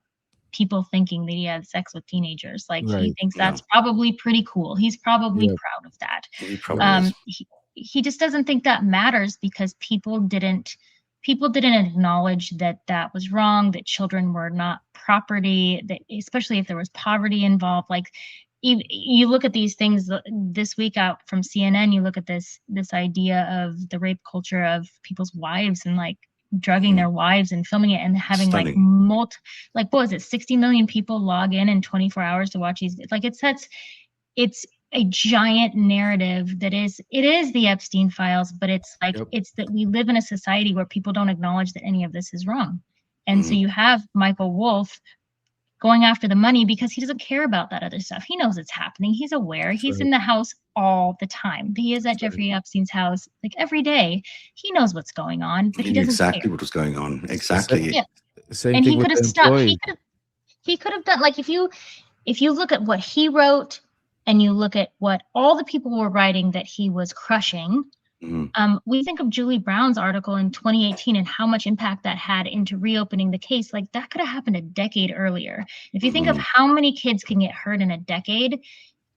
people thinking that he had sex with teenagers. Like, he Right. thinks that's probably pretty cool. He's probably Yeah. proud of that. He probably is. He just doesn't think that matters, because people didn't acknowledge that that was wrong, that children were not property, that especially if there was poverty involved. Like, you look at these things this week out from CNN, you look at this idea of the rape culture of people's wives, and like drugging their wives and filming it, and having Stunning. what was it, 60 million people log in 24 hours to watch these. Like, it's a giant narrative that is the Epstein files, but it's like, it's that we live in a society where people don't acknowledge that any of this is wrong. And so you have Michael Wolff going after the money because he doesn't care about that other stuff. He knows it's happening. He's aware. He's in the house all the time. He is at Jeffrey Epstein's house like every day. He knows what's going on, but he doesn't exactly care. what was going on. Exactly. Yeah. Same And thing he with could have the stopped. employee. He could have done, like, if you look at what he wrote and you look at what all the people were writing that he was crushing, we think of Julie Brown's article in 2018 and how much impact that had into reopening the case. Like, that could have happened a decade earlier. If you think of how many kids can get hurt in a decade,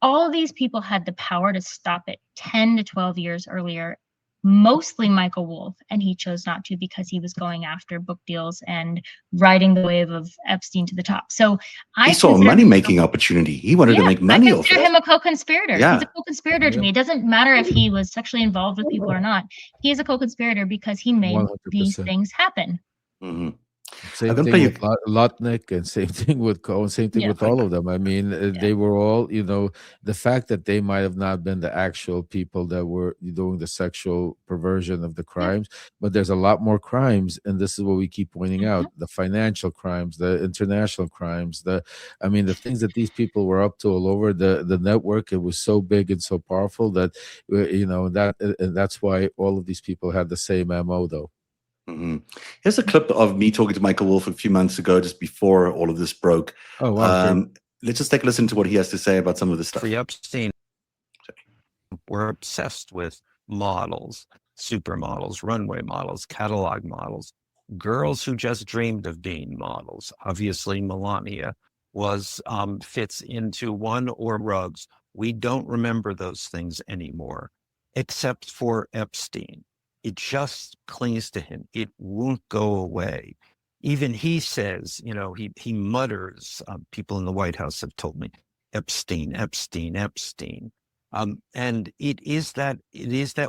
all of these people had the power to stop it 10 to 12 years earlier, mostly Michael Wolff, and he chose not to because he was going after book deals and riding the wave of Epstein to the top. So he saw a money-making opportunity. He wanted to make money off it. I consider him a co-conspirator. Yeah. He's a co-conspirator to me. It doesn't matter if he was sexually involved with people or not. He is a co-conspirator because he made 100%. these things happen. Same thing with Lutnick, and same thing with Cohen, same thing with all of them. I mean, they were all, the fact that they might have not been the actual people that were doing the sexual perversion of the crimes, but there's a lot more crimes, and this is what we keep pointing out: the financial crimes, the international crimes, the things that these people were up to all over the network. It was so big and so powerful that, and that's why all of these people had the same MO, though. Here's a clip of me talking to Michael Wolff a few months ago, just before all of this broke. Oh, wow. Let's just take a listen to what he has to say about some of this stuff. Epstein were obsessed with models, supermodels, runway models, catalog models, girls who just dreamed of being models. Obviously, Melania fits into one or rugs. We don't remember those things anymore, except for Epstein. It just clings to him. It won't go away. Even he says, he mutters, people in the White House have told me, Epstein, Epstein, Epstein. And it is that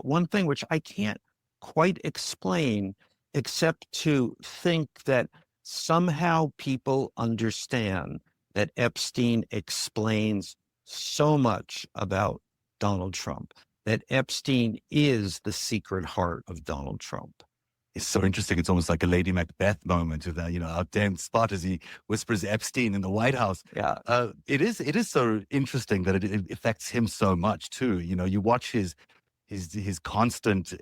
one thing which I can't quite explain, except to think that somehow people understand that Epstein explains so much about Donald Trump, that Epstein is the secret heart of Donald Trump. It's so interesting. It's almost like a Lady Macbeth moment of that, our damn spot as he whispers Epstein in the White House. Yeah. It is so interesting that it affects him so much too. You watch his constant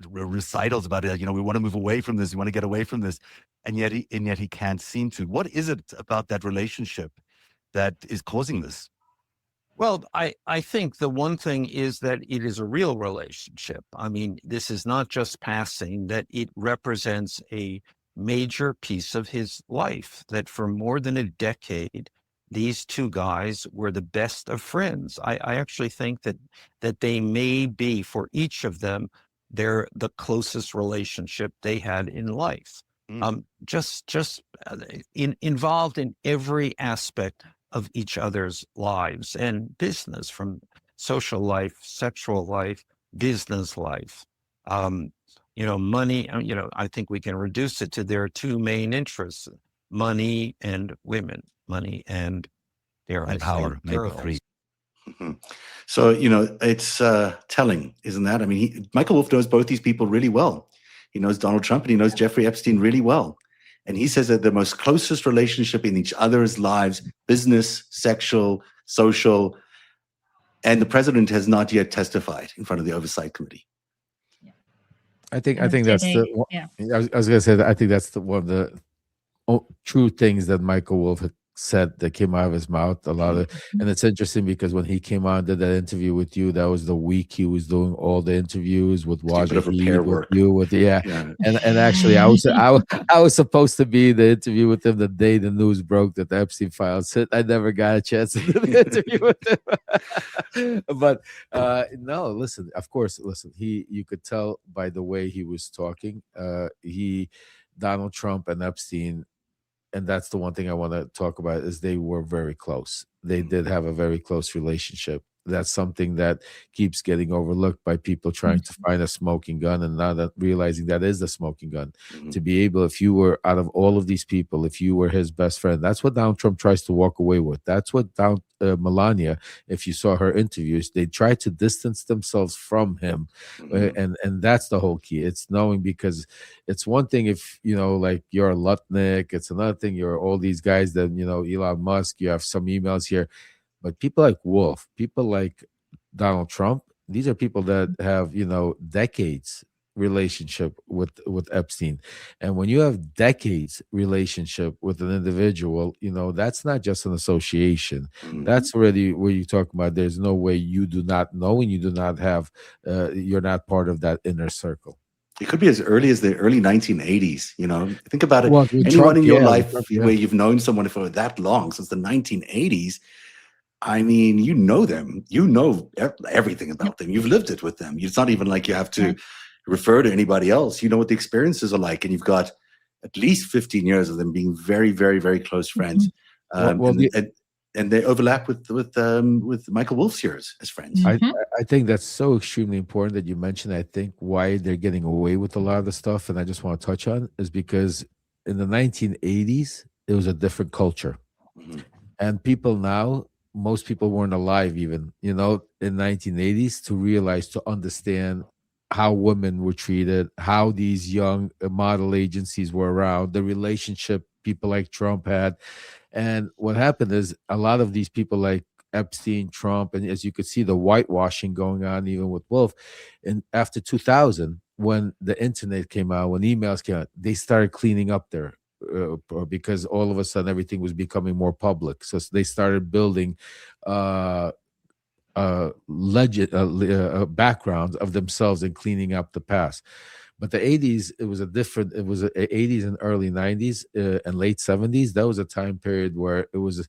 recitals about it. We want to move away from this. We want to get away from this. And yet he can't seem to. What is it about that relationship that is causing this? Well, I think the one thing is that it is a real relationship. I mean, this is not just passing, that it represents a major piece of his life, that for more than a decade, these two guys were the best of friends. I actually think that they may be, for each of them, they're the closest relationship they had in life. Just involved in every aspect of each other's lives and business, from social life, sexual life, business life. Money, I think we can reduce it to their two main interests: money and women, money and power, maybe three. So, it's telling, isn't that? I mean, Michael Wolff knows both these people really well. He knows Donald Trump and he knows Jeffrey Epstein really well. And he says that the most closest relationship in each other's lives, business, sexual, social, and the president has not yet testified in front of the Oversight Committee. I think that's I was going to say that I think that's one of the true things that Michael Wolff said that came out of his mouth. A lot of, and it's interesting because when he came on and did that interview with you, that was the week he was doing all the interviews with a bit of repair Wajid, with work. you, with Yeah. and actually I was supposed to be in the interview with him the day the news broke that the Epstein files hit. I never got a chance to do the interview with him. But no, listen, of course, listen, you could tell by the way he was talking, Donald Trump and Epstein, and that's the one thing I want to talk about, is they were very close. They did have a very close relationship. That's something that keeps getting overlooked by people trying to find a smoking gun and not realizing that is the smoking gun. To be able, if you were, out of all of these people, if you were his best friend, that's what Donald Trump tries to walk away with. That's what Melania, if you saw her interviews, they try to distance themselves from him. And that's the whole key. It's knowing, because it's one thing if, like you're a Lutnick, it's another thing you're all these guys that, Elon Musk, you have some emails here. But people like Wolff, people like Donald Trump, these are people that have, decades relationship with Epstein. And when you have decades relationship with an individual, that's not just an association. That's already where you talk about there's no way you do not know, and you do not have, you're not part of that inner circle. It could be as early as the early 1980s. Think about it. Well, anyone Trump, in your yeah, life Trump, yeah. where you've known someone for that long, since the 1980s, I mean, you know them. You know everything about them. You've lived it with them. It's not even like you have to refer to anybody else. You know what the experiences are like, and you've got at least 15 years of them being very, very, very close friends. And they overlap with Michael Wolff's years as friends. I think that's so extremely important that you mentioned. I think why they're getting away with a lot of the stuff, and I just want to touch on, is because in the 1980s, it was a different culture. And people now, most people weren't alive even, in 1980s to realize, to understand how women were treated, how these young model agencies were around, the relationship people like Trump had. And what happened is a lot of these people like Epstein, Trump, and as you could see, the whitewashing going on even with Wolff. And after 2000, when the internet came out, when emails came out, they started cleaning up there. Because all of a sudden everything was becoming more public, so they started building backgrounds of themselves and cleaning up the past. But the 80s, it was 80s and early 90s and late 70s. That was a time period where it was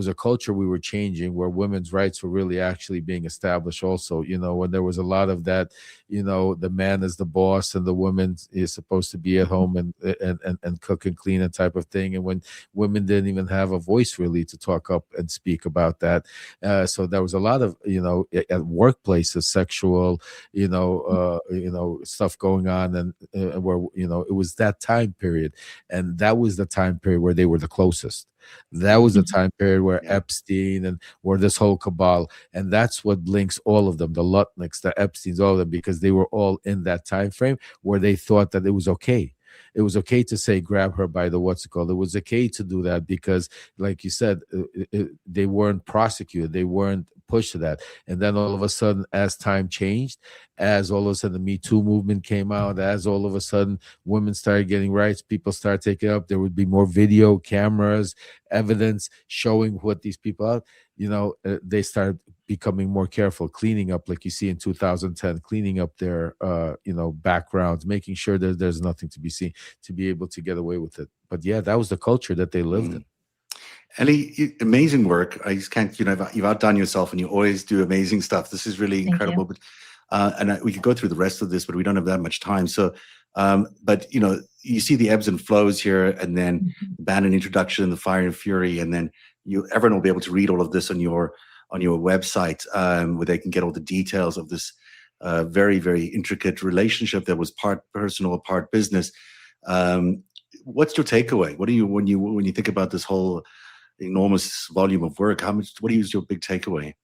a culture we were changing, where women's rights were really actually being established also, when there was a lot of that, the man is the boss and the woman is supposed to be at home and cook and clean and type of thing. And when women didn't even have a voice really to talk up and speak about that. So there was a lot of, at workplaces, sexual, stuff going on. And where it was that time period, and that was the time period where they were the closest. That was the time period where Epstein and where this whole cabal, and that's what links all of them, the Lutnicks, the Epsteins, all of them, because they were all in that time frame where they thought that it was okay. It was okay to say, grab her by the what's it called. It was okay to do that because, like you said, they weren't prosecuted. They weren't pushed to that. And then all of a sudden, as time changed, as all of a sudden the Me Too movement came out, as all of a sudden women started getting rights, people started taking up, there would be more video cameras, evidence showing what these people are, they started becoming more careful, cleaning up, like you see in 2010, cleaning up their, backgrounds, making sure that there's nothing to be seen, to be able to get away with it. But yeah, that was the culture that they lived in. Ellie, amazing work. I just can't, you've outdone yourself and you always do amazing stuff. This is really incredible. But we could go through the rest of this, but we don't have that much time. So, but you see the ebbs and flows here, and then Ban and Introduction, the Fire and Fury, and then everyone will be able to read all of this on your website, where they can get all the details of this very, very intricate relationship that was part personal, part business. What's your takeaway? What do you when you think about this whole enormous volume of work? What is your big takeaway?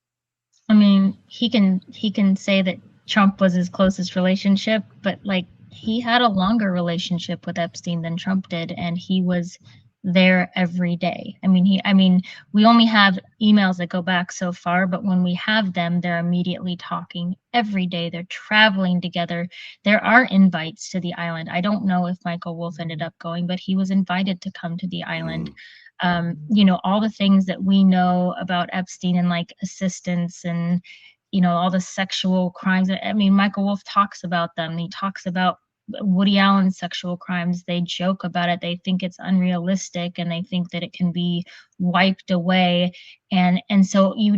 I mean, he can say that Trump was his closest relationship, but he had a longer relationship with Epstein than Trump did, and he was there every day. I mean, we only have emails that go back so far, but when we have them, they're immediately talking every day. They're traveling together. There are invites to the island. I don't know if Michael Wolff ended up going, but he was invited to come to the island. All the things that we know about Epstein and like assistance and, all the sexual crimes. I mean, Michael Wolff talks about them. He talks about Woody Allen's sexual crimes. They joke about it. They think it's unrealistic and they think that it can be wiped away. And so you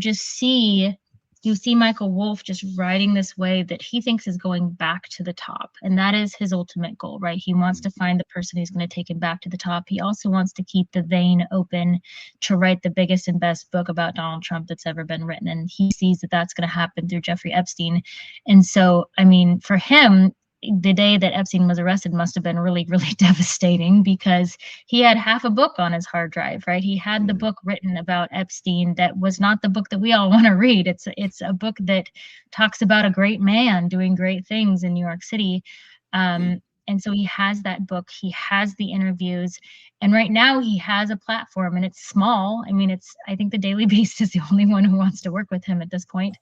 see Michael Wolff just riding this wave that he thinks is going back to the top. And that is his ultimate goal, right? He wants to find the person who's going to take him back to the top. He also wants to keep the vein open to write the biggest and best book about Donald Trump that's ever been written. And he sees that that's going to happen through Jeffrey Epstein. And so, I mean, for him, the day that Epstein was arrested must have been really, really devastating because he had half a book on his hard drive, right? He had the book written about Epstein that was not the book that we all want to read. It's a book that talks about a great man doing great things in New York City. And so he has that book, he has the interviews, and right now he has a platform and it's small. I mean, I think the Daily Beast is the only one who wants to work with him at this point.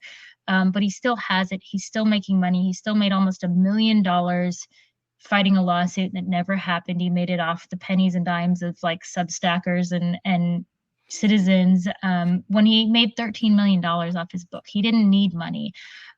But he still has it. He's still making money. He still made almost $1 million fighting a lawsuit that never happened. He made it off the pennies and dimes of like Substackers and citizens. When he made $13 million off his book, he didn't need money.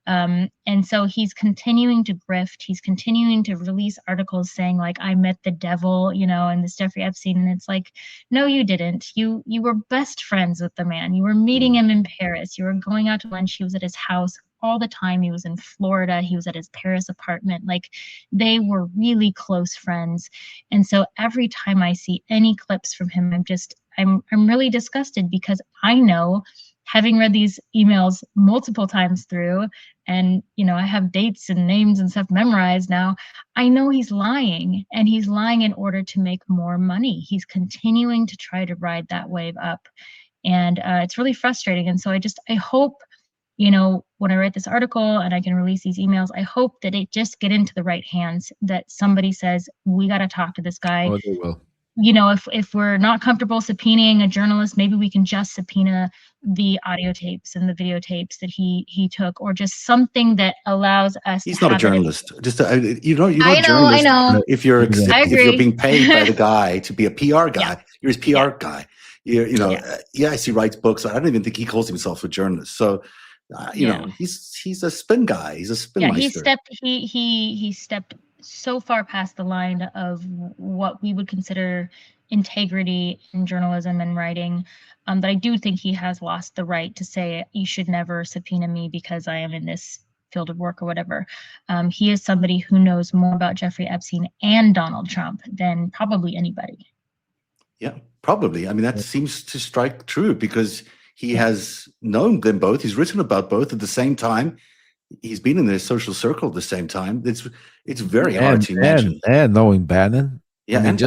And so he's continuing to grift. He's continuing to release articles saying like, I met the devil, and this Jeffrey Epstein. And it's like, no, you didn't. You were best friends with the man. You were meeting him in Paris. You were going out to lunch. He was at his house all the time. He was in Florida. He was at his Paris apartment. Like they were really close friends. And so every time I see any clips from him, I'm really disgusted because I know, having read these emails multiple times through, and I have dates and names and stuff memorized now, I know he's lying, and he's lying in order to make more money. He's continuing to try to ride that wave up, and it's really frustrating. And so I hope, when I write this article and I can release these emails, I hope that it just get into the right hands, that somebody says, we got to talk to this guy. Oh, they will. If we're not comfortable subpoenaing a journalist, maybe we can just subpoena the audio tapes and the videotapes that he took, or just something that allows us. He's not a journalist. You're a journalist. I know. If you're being paid by the guy to be a PR guy, you're his PR guy. Yes, he writes books. I don't even think he calls himself a journalist. So, he's a spin guy. He's a spin meister. He stepped so far past the line of what we would consider integrity in journalism and writing, that I do think he has lost the right to say, you should never subpoena me because I am in this field of work or whatever. He is somebody who knows more about Jeffrey Epstein and Donald Trump than probably anybody. Yeah, probably. I mean, that seems to strike true because he has known them both. He's written about both at the same time. He's been in their social circle at the same time. It's very hard to imagine. And knowing Bannon. Yeah, Bannon.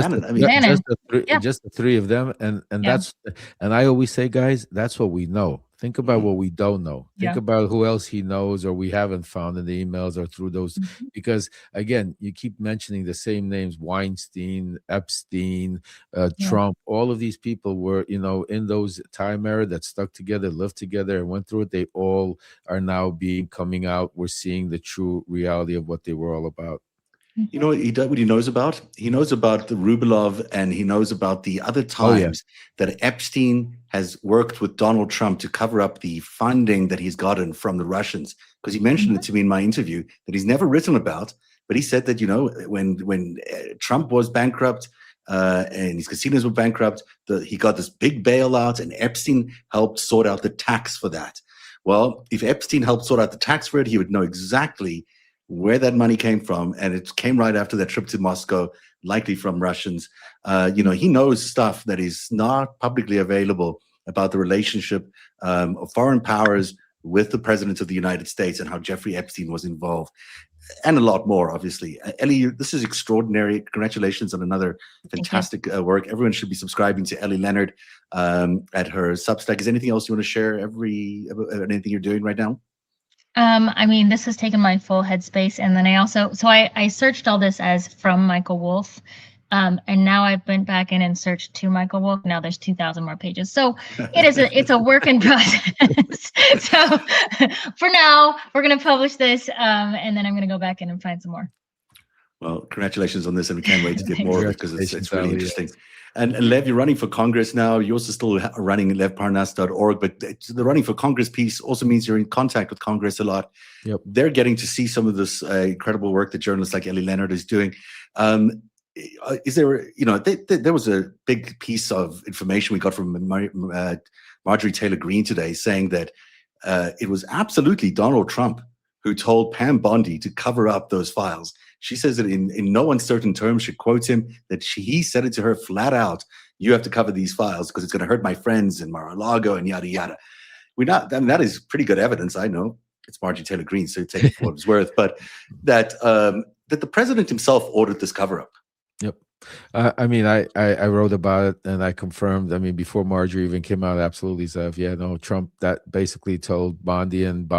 Just the three of them. And that's, and I always say, guys, that's what we know. Think about what we don't know. Think about who else he knows or we haven't found in the emails or through those. Because again, you keep mentioning the same names: Weinstein, Epstein, Trump. All of these people were, in those time era that stuck together, lived together, and went through it. They all are now coming out. We're seeing the true reality of what they were all about. You know what he knows about? He knows about the Rubelov, and he knows about the other times that Epstein has worked with Donald Trump to cover up the funding that he's gotten from the Russians. Because he mentioned it to me in my interview that he's never written about, but he said that, when Trump was bankrupt and his casinos were bankrupt, he got this big bailout, and Epstein helped sort out the tax for that. Well, if Epstein helped sort out the tax for it, he would know exactly where that money came from, and it came right after that trip to Moscow, likely from Russians. He knows stuff that is not publicly available about the relationship of foreign powers with the president of the United States and how Jeffrey Epstein was involved, and a lot more, obviously. Ellie, this is extraordinary. Congratulations on another fantastic work. Everyone should be subscribing to Ellie Leonard at her Substack. Is there anything else you want to share? Anything you're doing right now? This has taken my full headspace. And then I searched all this as from Michael Wolff. And now I've been back in and searched to Michael Wolff. Now there's 2,000 more pages. So it's a work in process. So for now, we're going to publish this, and then I'm going to go back in and find some more. Well, congratulations on this, and we can't wait to get more of it because it's really interesting. Yes. And Lev, you're running for Congress now. You're also still running levparnas.org, but the running for Congress piece also means you're in contact with Congress a lot. Yep. They're getting to see some of this incredible work that journalists like Ellie Leonard is doing. Is there, there was a big piece of information we got from Marjorie Taylor Greene today saying that it was absolutely Donald Trump who told Pam Bondi to cover up those files. She says that in no uncertain terms, she quotes him, that he said it to her flat out, you have to cover these files because it's going to hurt my friends in Mar-a-Lago and yada, yada. That is pretty good evidence. I know it's Marjorie Taylor Greene, so take it for what it's worth, but that the president himself ordered this cover-up. Yep. I mean, I wrote about it and I confirmed. I mean, before Marjorie even came out, absolutely, Zev. Yeah, no, Trump that basically told Bondi and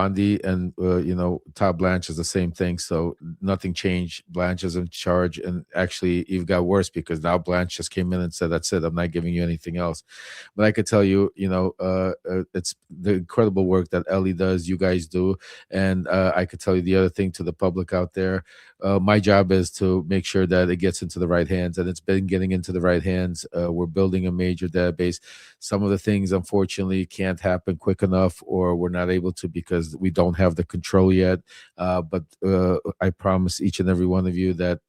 Todd Blanche is the same thing. So nothing changed. Blanche is in charge, and actually, you've got worse because now Blanche just came in and said, "That's it. I'm not giving you anything else." But I could tell you, it's the incredible work that Ellie does, you guys do, and I could tell you the other thing to the public out there. My job is to make sure that it gets into the right hands, and it's been getting into the right hands. We're building a major database. Some of the things, unfortunately, can't happen quick enough, or we're not able to because we don't have the control yet. But I promise each and every one of you that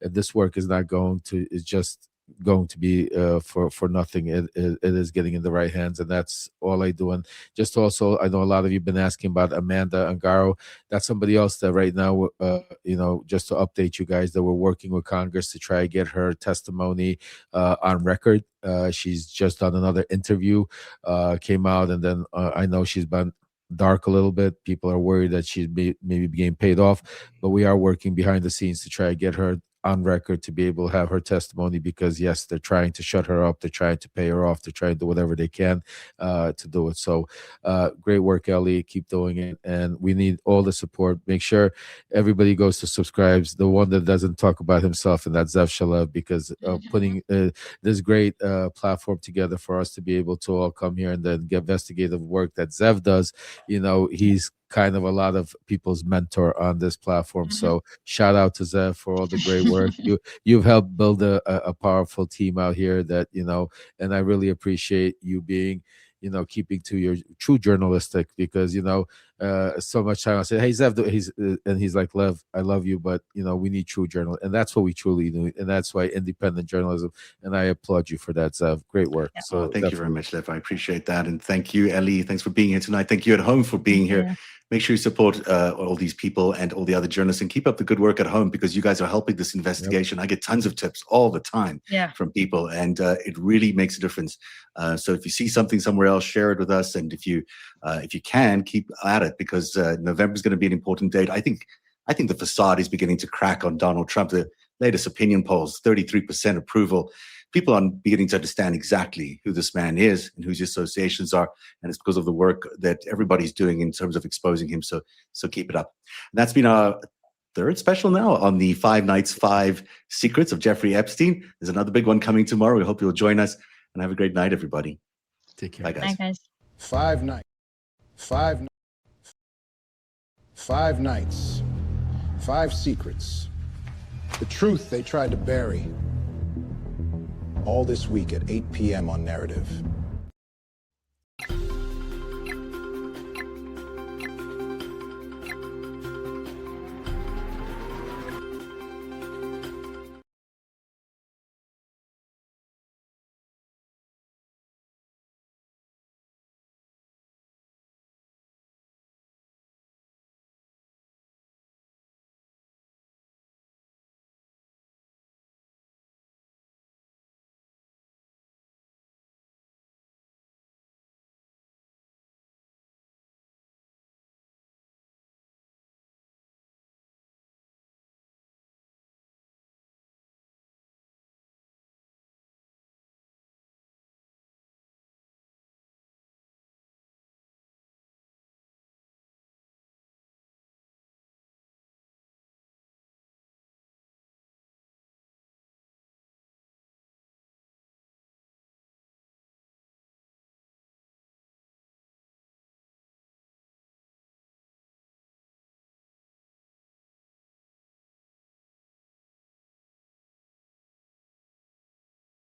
this work is not going to, it's just going to be for nothing. It is getting in the right hands, and that's all I do. And just also, I know a lot of you have been asking about Amanda Angaro. That's somebody else that right now, just to update you guys, that we're working with Congress to try to get her testimony on record. She's just done another interview, came out, and then I know she's been dark a little bit. People are worried that she's maybe being paid off, but we are working behind the scenes to try to get her on record to be able to have her testimony, because yes, they're trying to shut her up, they're trying to pay her off, they're trying to do whatever they can to do it. So great work, Ellie, keep doing it, and we need all the support. Make sure everybody goes to subscribes, the one that doesn't talk about himself, and that's Zev Shalev, because putting this great platform together for us to be able to all come here and then get investigative work that Zev does. He's kind of a lot of people's mentor on this platform. So shout out to Zev for all the great work. You've helped build a powerful team out here that, and I really appreciate you being, keeping to your true journalistic, because, so much time I said, hey, Zev, he's like, Lev, I love you, but, we need true journalism. And that's what we truly do. And that's why independent journalism, and I applaud you for that, Zev. Great work. Yeah. So thank you very much, Lev. I appreciate that. And thank you, Ellie. Thanks for being here tonight. Thank you at home for being here. Yeah. Make sure you support all these people and all the other journalists, and keep up the good work at home, because you guys are helping this investigation. I get tons of tips all the time from people, and it really makes a difference. So if you see something somewhere else, share it with us. And if you can, keep at it, because November is going to be an important date. I think the facade is beginning to crack on Donald Trump. The latest opinion polls, 33% approval. People are beginning to understand exactly who this man is and who his associations are. And it's because of the work that everybody's doing in terms of exposing him. So keep it up. And that's been our third special now on the 5 Nights, 5 Secrets of Jeffrey Epstein. There's another big one coming tomorrow. We hope you'll join us, and have a great night, everybody. Take care. Bye, guys. Bye, guys. 5 nights. 5 nights. 5 secrets. The truth they tried to bury. All this week at 8 p.m. on Narativ.